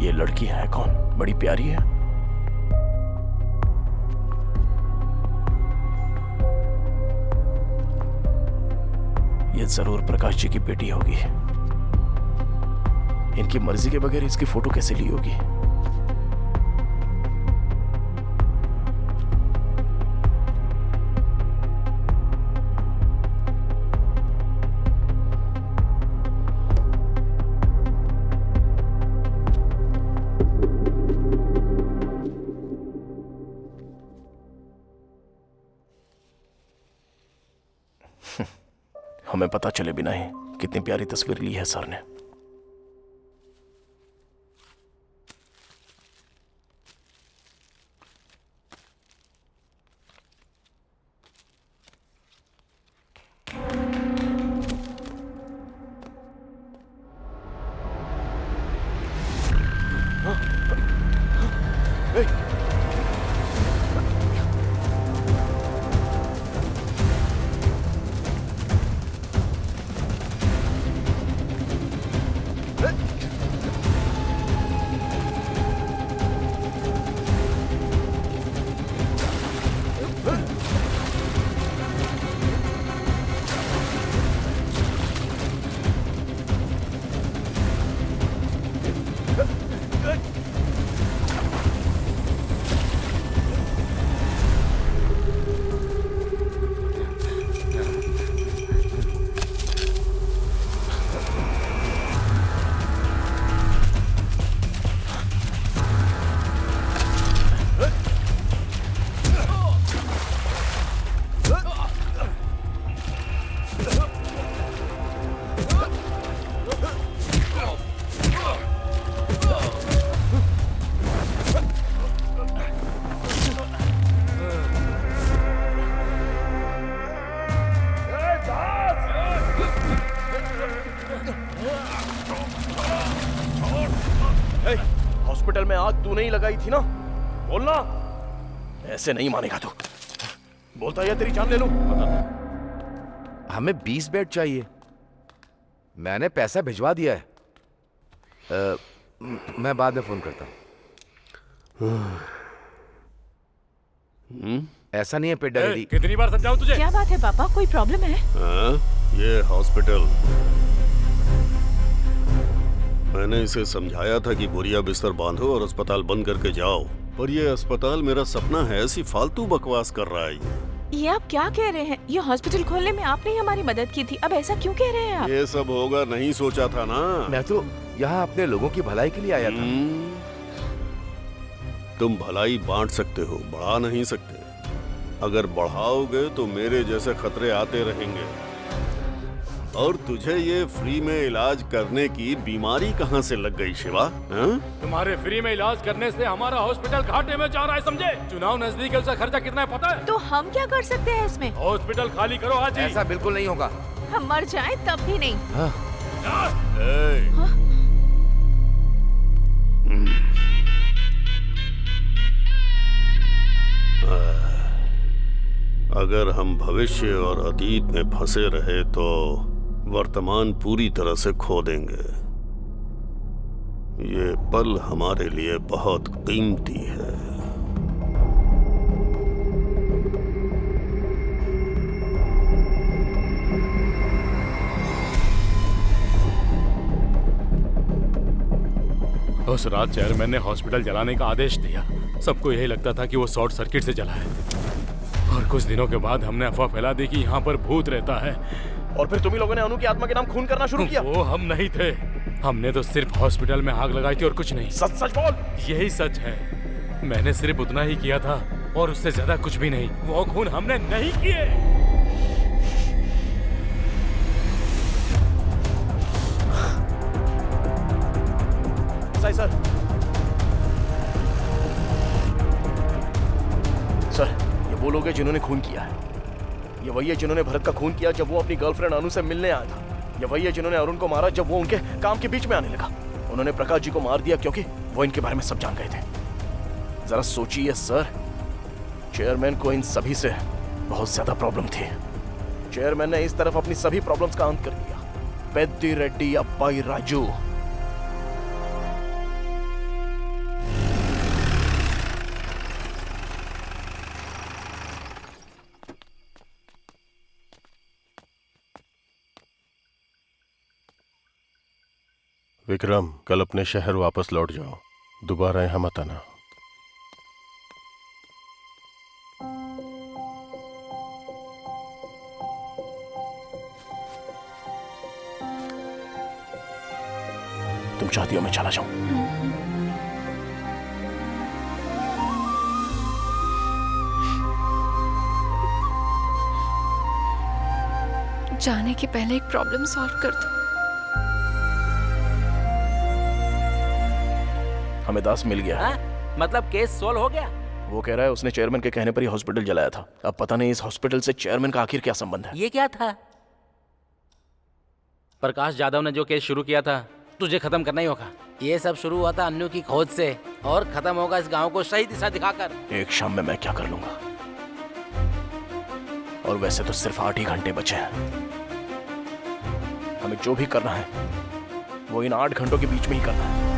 ये लड़की है कौन? बड़ी प्यारी है। ये जरूर प्रकाश जी की बेटी होगी। इनकी मर्जी के बगैर इसकी फोटो कैसे ली होगी? हमें पता चले बिना ही कितनी प्यारी तस्वीर ली है सर ने। हॉस्पिटल में आग तू नहीं लगाई थी ना? बोलना। ऐसे नहीं मानेगा तू। बोलता है तेरी जान ले लूं। हमें 20 बेड चाहिए। मैंने पैसा भिजवा दिया है। मैं बाद में फोन करता हूँ। ऐसा नहीं है पेट डैडी। कितनी बार समझाऊं तुझे? क्या बात है पापा, कोई प्रॉब्लम है? ये हॉस्पिटल, मैंने इसे समझाया था कि बोरिया बिस्तर बांधो और अस्पताल बंद करके जाओ, पर ये अस्पताल मेरा सपना है, ऐसी फालतू बकवास कर रहा है ये आप क्या कह रहे हैं? ये हॉस्पिटल खोलने में आपने ही हमारी मदद की थी, अब ऐसा क्यों कह रहे हैं आप? ये सब होगा नहीं सोचा था ना। मैं तो यहाँ अपने लोगों की भलाई के लिए आया था। तुम भलाई बांट सकते हो, बढ़ा नहीं सकते। अगर बढ़ाओगे तो मेरे जैसे खतरे आते रहेंगे। और तुझे ये फ्री में इलाज करने की बीमारी कहाँ से लग गई शिवा? तुम्हारे फ्री में इलाज करने से हमारा हॉस्पिटल घाटे में जा रहा है, समझे? चुनाव नजदीक है, उसका खर्चा कितना है पता है? तो हम क्या कर सकते हैं इसमें? हॉस्पिटल खाली करो आज ही। ऐसा बिल्कुल नहीं होगा। हम मर जाएं तब भी नहीं। अगर हम भविष्य और अतीत में फंसे रहे तो वर्तमान पूरी तरह से खो देंगे। ये पल हमारे लिए बहुत कीमती है। उस रात चेयरमैन ने हॉस्पिटल जलाने का आदेश दिया। सबको यही लगता था कि वो शॉर्ट सर्किट से जला है, और कुछ दिनों के बाद हमने अफवाह फैला दी कि यहाँ पर भूत रहता है। और फिर तुम ही लोगों ने अनु की आत्मा के नाम खून करना शुरू किया। वो हम नहीं थे, हमने तो सिर्फ हॉस्पिटल में आग लगाई थी और कुछ नहीं। सच सच बोल। यही सच है, मैंने सिर्फ उतना ही किया था और उससे ज्यादा कुछ भी नहीं। वो खून हमने नहीं किए। सर सर, ये वो लोग हैं जिन्होंने खून किया है। ये वही है जिन्होंने भरत का खून किया जब वो अपनी गर्लफ्रेंड अनु से मिलने आया था। ये वही है जिन्होंने अरुण को मारा जब वो उनके काम के बीच में आने लगा। उन्होंने प्रकाश जी को मार दिया क्योंकि वो इनके बारे में सब जान गए थे। जरा सोचिए सर, चेयरमैन को इन सभी से बहुत ज्यादा प्रॉब्लम थी। चेयरमैन ने इस तरफ अपनी सभी प्रॉब्लम्स का अंत कर दिया। पेद्दी रेड्डी अब्बाई राजू, विक्रम, कल अपने शहर वापस लौट जाओ, दोबारा यहाँ मत आना। तुम चाहती हो मैं चला जाऊं? जाने के पहले एक प्रॉब्लम सॉल्व कर दो। हमें दास मिल गया। मतलब केस सोल्व हो गया? वो कह रहा है उसने चेयरमैन के कहने पर ही हॉस्पिटल जलाया था। अब पता नहीं इस हॉस्पिटल से चेयरमैन का आखिर क्या संबंध है। ये क्या था? प्रकाश जाधव ने जो केस शुरू किया था तुझे खत्म करना ही होगा। ये सब शुरू हुआ था अन्नू की खोज से और खत्म होगा इस गांव को सही दिशा दिखाकर। एक शाम में मैं क्या कर लूंगा, और वैसे तो सिर्फ 8 ही घंटे बचे हैं। हमें जो भी करना है वो इन 8 घंटों के बीच में ही करना है।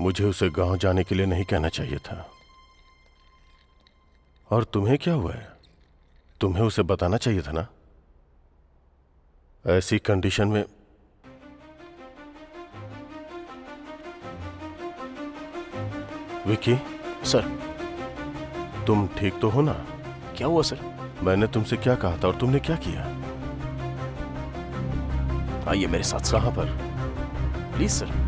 मुझे उसे गांव जाने के लिए नहीं कहना चाहिए था। और तुम्हें क्या हुआ है? तुम्हें उसे बताना चाहिए था ना। ऐसी कंडीशन में विकी, सर। तुम ठीक तो हो ना? क्या हुआ सर? मैंने तुमसे क्या कहा था और तुमने क्या किया? आइए मेरे साथ। कहाँ पर? Please sir.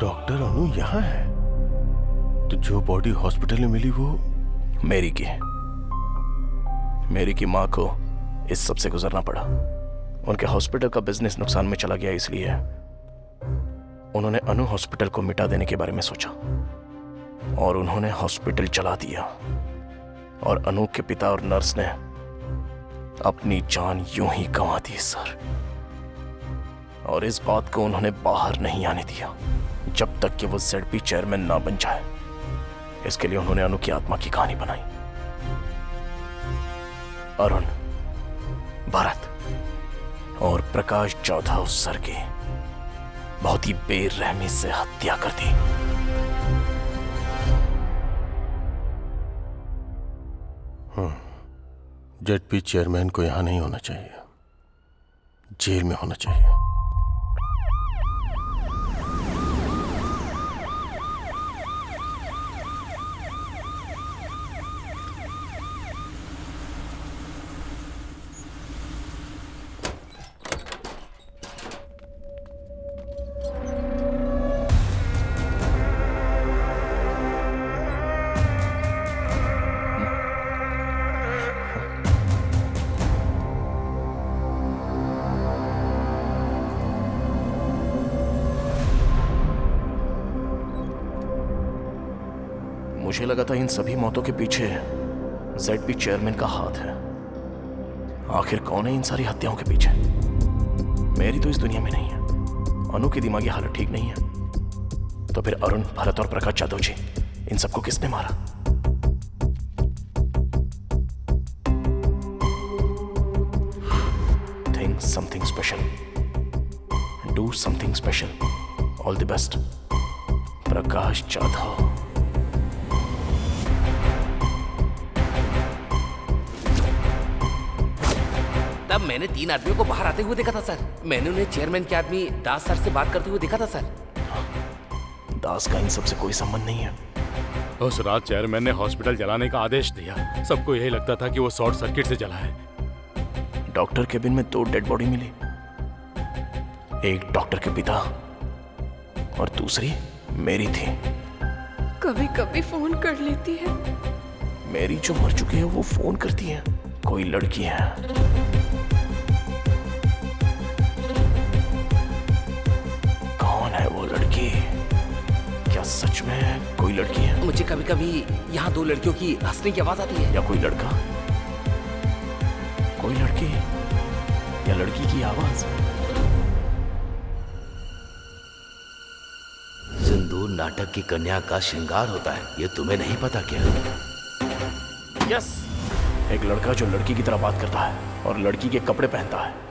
डॉक्टर अनु यहाँ है? तो जो बॉडी हॉस्पिटल में मिली वो मेरी की माँ को इस सब से गुजरना पड़ा। उनके हॉस्पिटल का बिजनेस नुकसान में चला गया, इसलिए उन्होंने अनु हॉस्पिटल को मिटा देने के बारे में सोचा और उन्होंने हॉस्पिटल चला दिया। और अनु के पिता और नर्स ने अपनी जान यूं ही गंवा दी सर। और इस बात को उन्होंने बाहर नहीं आने दिया जब तक कि वो ZP चेयरमैन ना बन जाए। इसके लिए उन्होंने अनु की आत्मा की कहानी बनाई। अरुण, भरत और प्रकाश चौथा उस सर की बहुत ही बेरहमी से हत्या कर दी। ZP चेयरमैन को यहां नहीं होना चाहिए, जेल में होना चाहिए। मुझे लगा था इन सभी मौतों के पीछे ZP चेयरमैन का हाथ है। आखिर कौन है इन सारी हत्याओं के पीछे? मेरी तो इस दुनिया में नहीं है। अनु की दिमागी हालत ठीक नहीं है। तो फिर अरुण, भरत और प्रकाश जाधव जी, इन सबको किसने मारा? Think something special. Do something special. All the best. Prakash Jadhav. तब मैंने 3 आदमियों को बाहर आते हुए देखा था सर। मैंने उन्हें चेयरमैन के आदमी दास सर से बात करते हुए देखा था सर। दास का इन सबसे कोई संबंध नहीं है। उस रात चेयरमैन ने हॉस्पिटल जलाने का आदेश दिया। सबको यही लगता था कि वो शॉर्ट सर्किट से जला है। डॉक्टर केबिन में 2 डेड बॉडी मिली। एक डॉक्टर के पिता और दूसरी मेरी थी। कभी कभी फोन कर लेती है। मेरी जो मर चुकी है वो फोन करती है। कोई लड़की है। कौन है वो लड़की? क्या सच में कोई लड़की है? मुझे कभी कभी यहाँ 2 लड़कियों की हंसने की आवाज आती है। या कोई लड़का? कोई लड़की या लड़की की आवाज? सिंदूर नाटक की कन्या का श्रृंगार होता है, ये तुम्हें नहीं पता क्या? यस, एक लड़का जो लड़की की तरह बात करता है और लड़की के कपड़े पहनता है।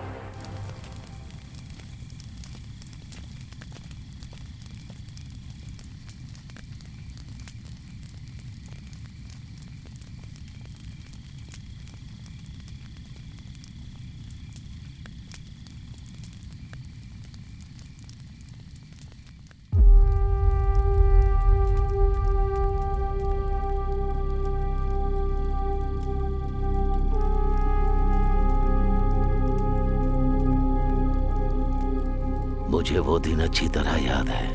मुझे वो दिन अच्छी तरह याद है।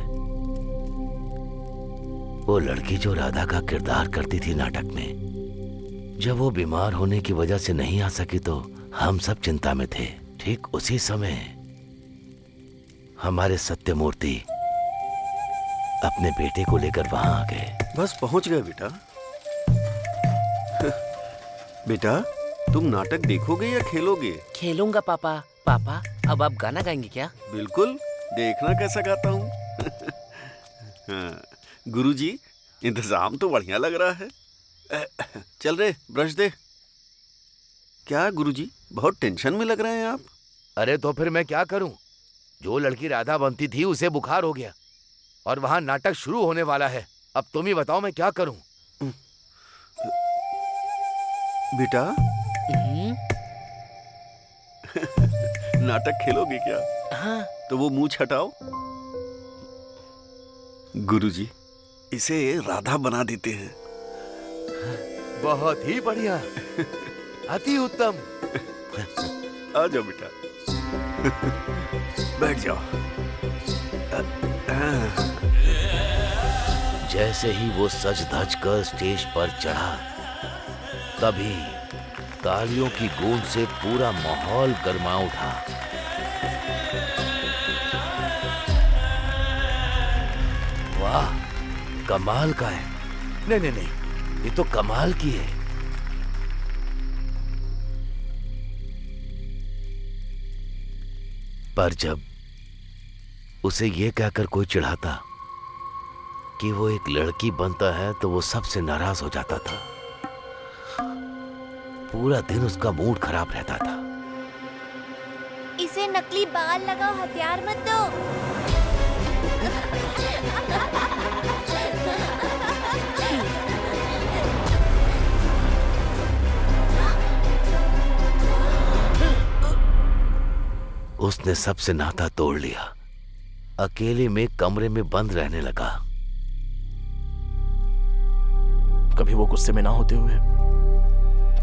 वो लड़की जो राधा का किरदार करती थी नाटक में, जब वो बीमार होने की वजह से नहीं आ सकी तो हम सब चिंता में थे। ठीक उसी समय हमारे सत्यमूर्ति अपने बेटे को लेकर वहां आ गए। बस पहुंच गए बेटा। बेटा तुम नाटक देखोगे या खेलोगे? खेलूंगा पापा। पापा अब आप गाना गाएंगे क्या? बिल्कुल, देखना कैसा गाता हूँ। हाँ, गुरुजी इंतजाम तो बढ़िया लग रहा है। चल रे ब्रश दे। क्या गुरुजी बहुत टेंशन में लग रहे हैं आप? अरे तो फिर मैं क्या करूं? जो लड़की राधा बनती थी उसे बुखार हो गया और वहां नाटक शुरू होने वाला है। अब तुम ही बताओ मैं क्या करूं? बेटा नाटक खेलोगे क्या? हाँ। तो वो मुंह हटाओ। गुरुजी इसे राधा बना देते हैं। बहुत ही बढ़िया, अति उत्तम। आ जाओ बेटा, बैठ जाओ। जैसे ही वो सज धज कर स्टेज पर चढ़ा, तभी तालियों की गूंज से पूरा माहौल गर्मा उठा। वाह, कमाल का है। नहीं नहीं नहीं, ये तो कमाल की है। पर जब उसे ये कहकर कोई चिढ़ाता कि वो एक लड़की बनता है तो वो सबसे नाराज हो जाता था। पूरा दिन उसका मूड खराब रहता था। इसे नकली बाल लगाओ, हथियार मत दो। उसने सबसे नाता तोड़ लिया, अकेले में कमरे में बंद रहने लगा। कभी वो गुस्से में ना होते हुए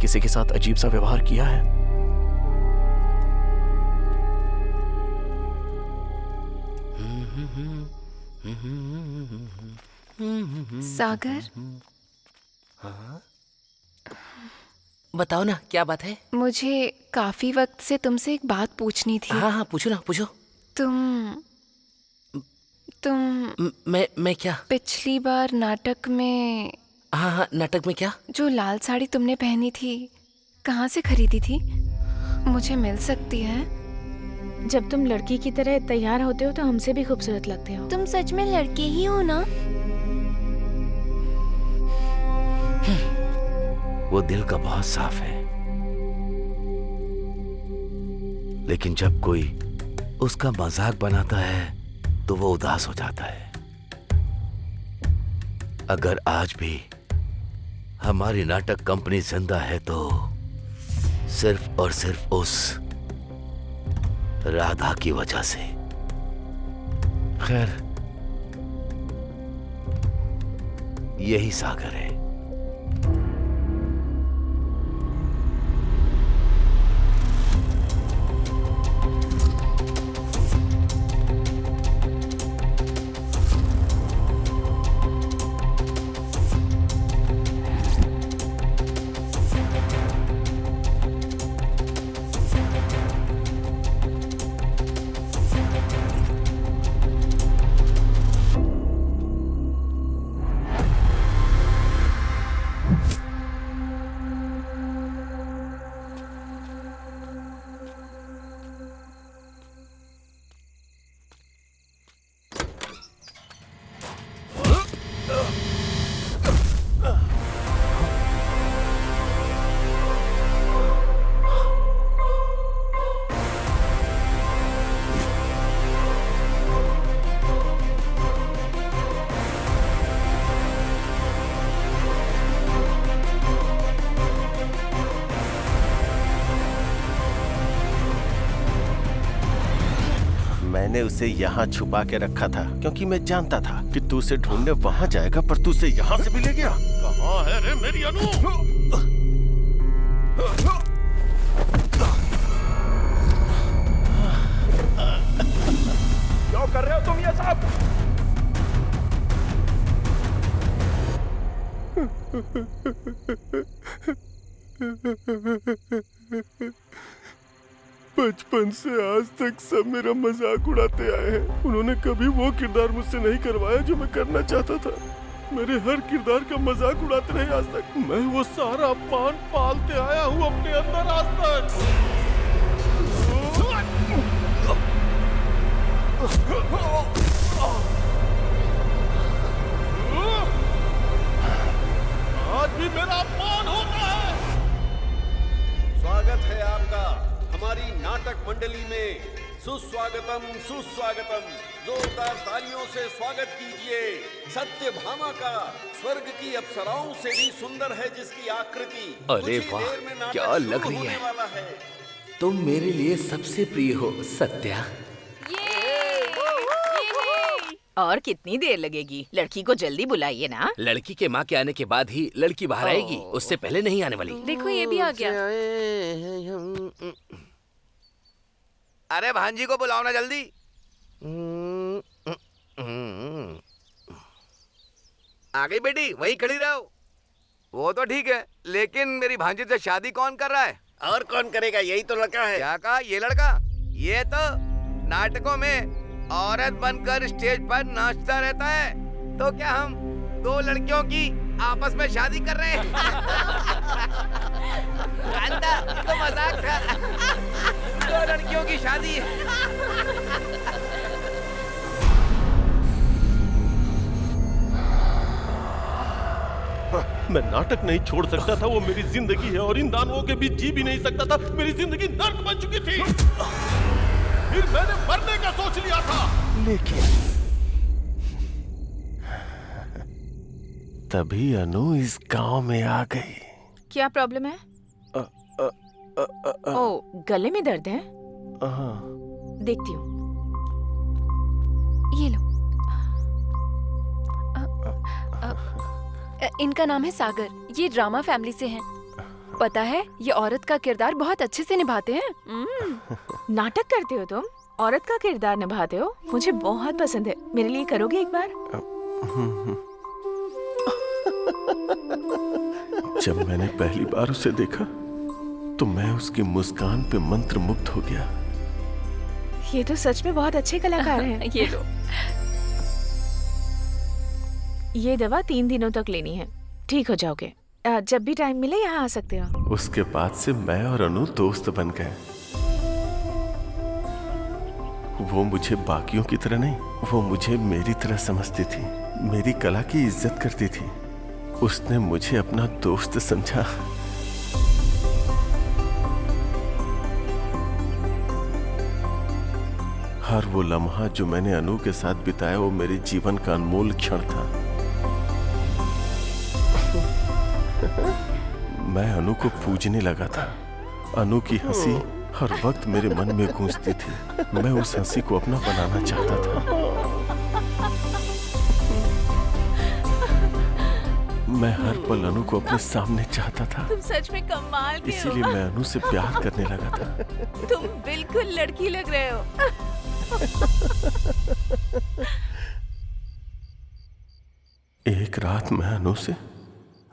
किसी के साथ अजीब सा व्यवहार किया है? सागर, हाँ? बताओ ना क्या बात है? मुझे काफी वक्त से तुमसे एक बात पूछनी थी। हाँ हाँ पूछो ना, पूछो। मैं क्या? पिछली बार नाटक में। हाँ हाँ, नाटक में क्या? जो लाल साड़ी तुमने पहनी थी, कहाँ से खरीदी थी? मुझे मिल सकती है? जब तुम लड़की की तरह तैयार होते हो तो हमसे भी खूबसूरत लगते हो। तुम सच में लड़के ही हो ना? वो दिल का बहुत साफ है, लेकिन जब कोई उसका मजाक बनाता है तो वो उदास हो जाता है। अगर आज भी हमारी नाटक कंपनी जिंदा है तो सिर्फ और सिर्फ उस राधा की वजह से। खैर, यही सागर है। मैंने उसे यहाँ छुपा के रखा था क्योंकि मैं जानता था कि तू उसे ढूंढने वहाँ जाएगा, पर तू उसे यहाँ से भी ले गया। कहाँ है रे मेरी अनु? बचपन से आज तक सब मेरा मजाक उड़ाते आए हैं। उन्होंने कभी वो किरदार मुझसे नहीं करवाया जो मैं करना चाहता था। मेरे हर किरदार का मजाक उड़ाते रहे आज तक। मैं वो सारा अपमान पालते आया हूँ अपने अंदर आज तक। आज भी मेरा अपमान होता है। स्वागत है आपका हमारी नाटक मंडली में। सुस्वागतम सुस्वागतम। जोरदार तालियों से स्वागत कीजिए सत्यभामा का। स्वर्ग की अप्सराओं से भी सुंदर है जिसकी आकृति। अरे वाह, क्या लग रही है। तुम मेरे लिए सबसे प्रिय हो सत्या। और कितनी देर लगेगी? लड़की को जल्दी बुलाइए ना। लड़की के माँ के आने के बाद ही लड़की बाहर आएगी, उससे पहले नहीं आने वाली। देखो ये भी आ गया। अरे भांजी को बुलाओ ना जल्दी। आ गई बेटी, वहीं खड़ी रहो। वो तो ठीक है, लेकिन मेरी भांजी से शादी कौन कर रहा है? और कौन करेगा? यही तो लड़का है। क्या कहा? ये लड़का? ये तो नाटकों में औरत बनकर स्टेज पर नाचता रहता है। तो क्या हम दो लड़कियों की आपस में शादी कर रहे हैं? कांता, तो मजाक था। दो लड़कियों की शादी। मैं नाटक नहीं छोड़ सकता था, वो मेरी जिंदगी है और इन दानवों के बीच जी भी नहीं सकता था। मेरी जिंदगी नर्क बन चुकी थी। फिर मैंने मरने का सोच लिया था, लेकिन तभी अनु इस गांव में आ गई। क्या प्रॉब्लम है? ओ, गले में दर्द है? देखती हूँ। ये लो। इनका नाम है सागर। ये ड्रामा फैमिली से हैं। पता है, ये औरत का किरदार बहुत अच्छे से निभाते हैं। नाटक करते हो तुम? औरत का किरदार निभाते हो? मुझे बहुत पसंद है। मेरे लिए करोगे एक बार? जब मैंने पहली बार उसे देखा तो मैं उसकी मुस्कान पे मंत्र मुग्ध हो गया। ये तो सच में बहुत अच्छे कलाकार हैं। ये लो। ये दवा 3 दिनों तक लेनी है, ठीक हो जाओगे। जब भी टाइम मिले यहाँ आ सकते हो। उसके बाद से मैं और अनु दोस्त बन गए। वो मुझे बाकियों की तरह नहीं, वो मुझे मेरी तरह समझती थी, मेरी कला की इज्जत करती थी। उसने मुझे अपना दोस्त समझा। हर वो लम्हा जो मैंने अनु के साथ बिताया वो मेरे जीवन का अनमोल क्षण था। मैं अनु को पूजने लगा था। अनु की हंसी हर वक्त मेरे मन में गूंजती थी। मैं उस हंसी को अपना बनाना चाहता था। मैं हर पल अनु को अपने सामने चाहता था। तुम सच में कमाल के हो। इसीलिए मैं अनु से प्यार करने लगा था। तुम बिल्कुल लड़की लग रहे हो। एक रात मैं अनु से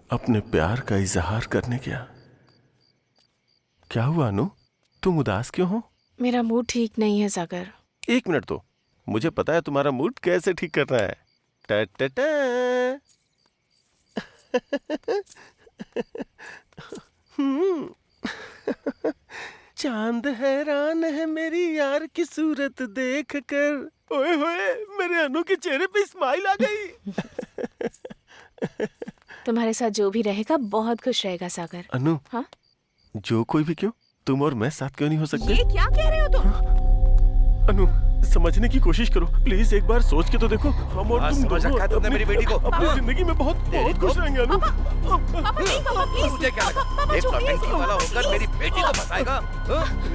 अपने प्यार का इजहार करने गया। क्या हुआ अनु, तुम उदास क्यों हो? मेरा मूड ठीक नहीं है सागर। 1 मिनट तो, मुझे पता है तुम्हारा मूड कैसे ठीक करना है। टा टा टा। चांद हैरान है मेरी यार की सूरत देख कर। ओए होए, मेरे अनु के चेहरे पे स्माइल आ गई। तुम्हारे साथ जो भी रहेगा बहुत खुश रहेगा सागर। अनु, हाँ? जो कोई भी क्यों, तुम और मैं साथ क्यों नहीं हो सकते? ये क्या कह रहे हो तुम? अनु, समझने की कोशिश करो प्लीज। एक बार सोच के तो देखो। हम और तुम समझ रखा है तुमने मेरी बेटी को। अपनी जिंदगी में बहुत खुश रहेंगे अनु। मुझे क्या लगा, एक नौटंकी वाला होकर मेरी बेटी को फंसाएगा?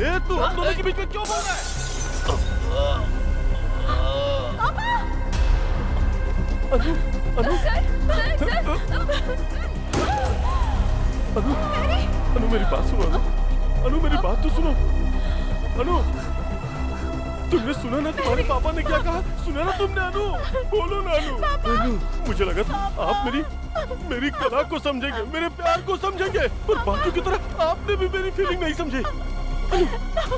ये तू हम दोनों के बीच में क्यों बोल रहा है? अनु, अनु, अनु मेरी बात सुनो। अनु मेरी बात तो सुनो। अनु, तुमने सुना ना तुम्हारे पापा ने क्या कहा? सुना ना तुमने अनु? बोलो ना अनु। अनु, मुझे लगा था आप मेरी कला को समझेंगे, मेरे प्यार को समझेंगे, पर बाकियों की तरह आपने भी मेरी फीलिंग नहीं समझी। अनु,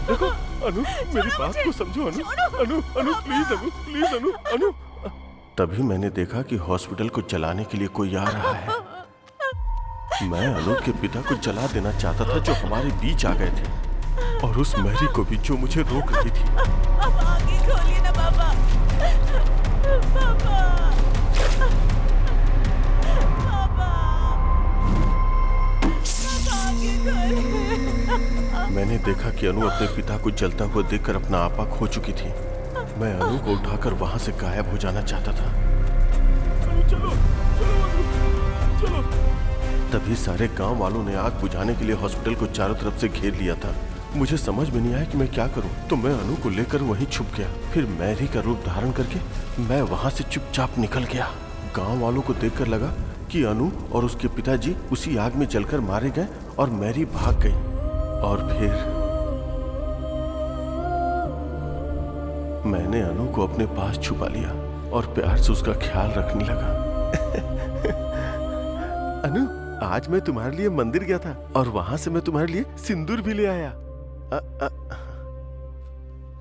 देखो अनु, मेरी बात को समझो अनु। अनु, अनु प्लीज अनु, प्लीज अनु, अनु। तभी मैंने देखा कि हॉस्पिटल को जलाने के लिए कोई आ रहा है। मैं अनु के पिता को जला देना चाहता था जो हमारे बीच आ गए थे, और उस मैरी को भी जो मुझे रोक रही थी। अब आगे खोलिए ना पापा। पापा। मैंने देखा कि अनु अपने पिता को जलता हुआ देखकर अपना आपा खो चुकी थी। मैं अनु को उठाकर वहां से गायब हो जाना चाहता था। चलो, चलो। तभी सारे गांव वालों ने आग बुझाने के लिए हॉस्पिटल को चारों तरफ से घेर लिया था। मुझे समझ में नहीं आया कि मैं क्या करूं, तो मैं अनु को लेकर वहीं छुप गया। फिर मैरी का रूप धारण करके मैं वहां से चुपचाप निकल गया। गांव वालों को देखकर लगा कि अनु और उसके पिताजी उसी आग में जलकर मारे गए और मैरी भाग गई। और फिर मैंने अनु को अपने पास छुपा लिया और प्यार से उसका ख्याल रखने लगा। अनु, आज मैं तुम्हारे लिए मंदिर गया था और वहां से मैं तुम्हारे लिए सिंदूर भी ले आया।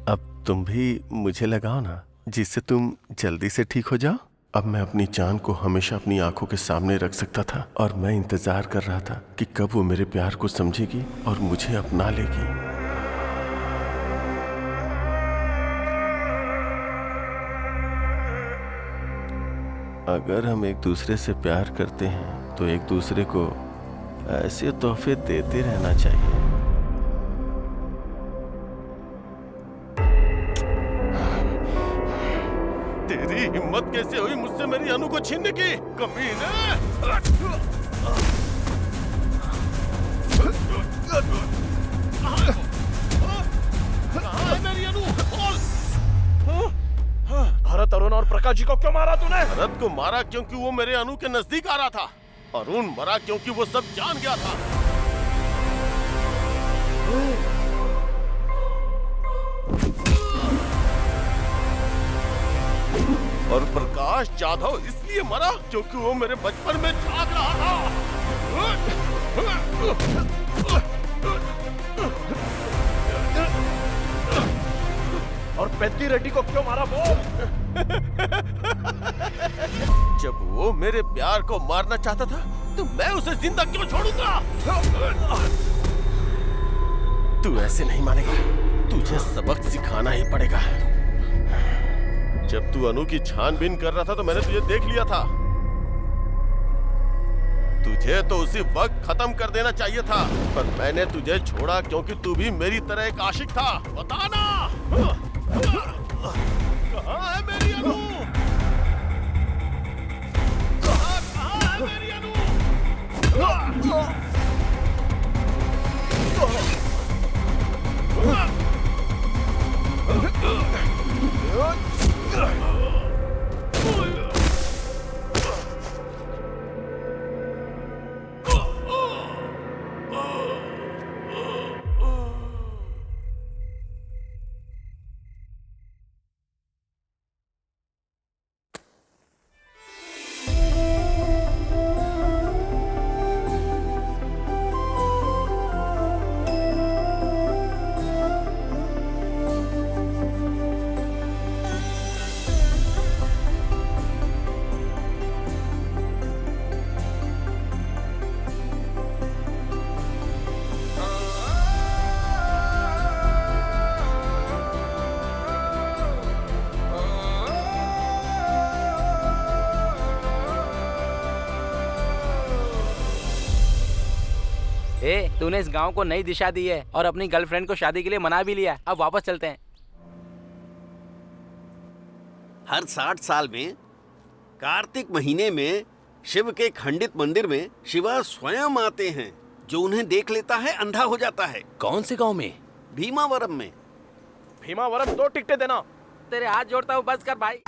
अब तुम भी मुझे लगाओ ना, जिससे तुम जल्दी से ठीक हो जाओ। अब मैं अपनी जान को हमेशा अपनी आंखों के सामने रख सकता था, और मैं इंतजार कर रहा था कि कब वो मेरे प्यार को समझेगी और मुझे अपना लेगी। अगर हम एक दूसरे से प्यार करते हैं तो एक दूसरे को ऐसे तोहफे देते रहना चाहिए। तेरी हिम्मत कैसे हुई मुझसे मेरी अनु को छीनने की, कमीने! कहाँ है मेरी अनु? भरत, अरुण और प्रकाश जी को क्यों मारा तूने? भरत को मारा क्योंकि वो मेरे अनु के नजदीक आ रहा था। अरुण मरा क्योंकि वो सब जान गया था। और प्रकाश जाधव इसलिए मरा क्योंकि वो मेरे बचपन में झांक रहा था। और पेद्दी रेड्डी को क्यों मारा वो? जब वो मेरे प्यार को मारना चाहता था तो मैं उसे जिंदा क्यों छोड़ूंगा? तू ऐसे नहीं मानेगा, तुझे सबक सिखाना ही पड़ेगा। जब तू अनु की छानबीन कर रहा था तो मैंने तुझे देख लिया था। तुझे तो उसी वक्त खत्म कर देना चाहिए था, पर मैंने तुझे छोड़ा क्योंकि तू भी मेरी तरह एक आशिक था। बताना कहाँ है मेरी अनु? कहाँ है मेरी अनु? तूने इस गांव को नई दिशा दी है और अपनी गर्लफ्रेंड को शादी के लिए मना भी लिया। अब वापस चलते हैं। हर 60 साल में कार्तिक महीने में शिव के खंडित मंदिर में शिवा स्वयं आते हैं। जो उन्हें देख लेता है अंधा हो जाता है। कौन से गांव में? भीमावरम में। भीमावरम 2 टिकटें देना। तेरे हाथ जोड़ता हूँ, बस कर भाई।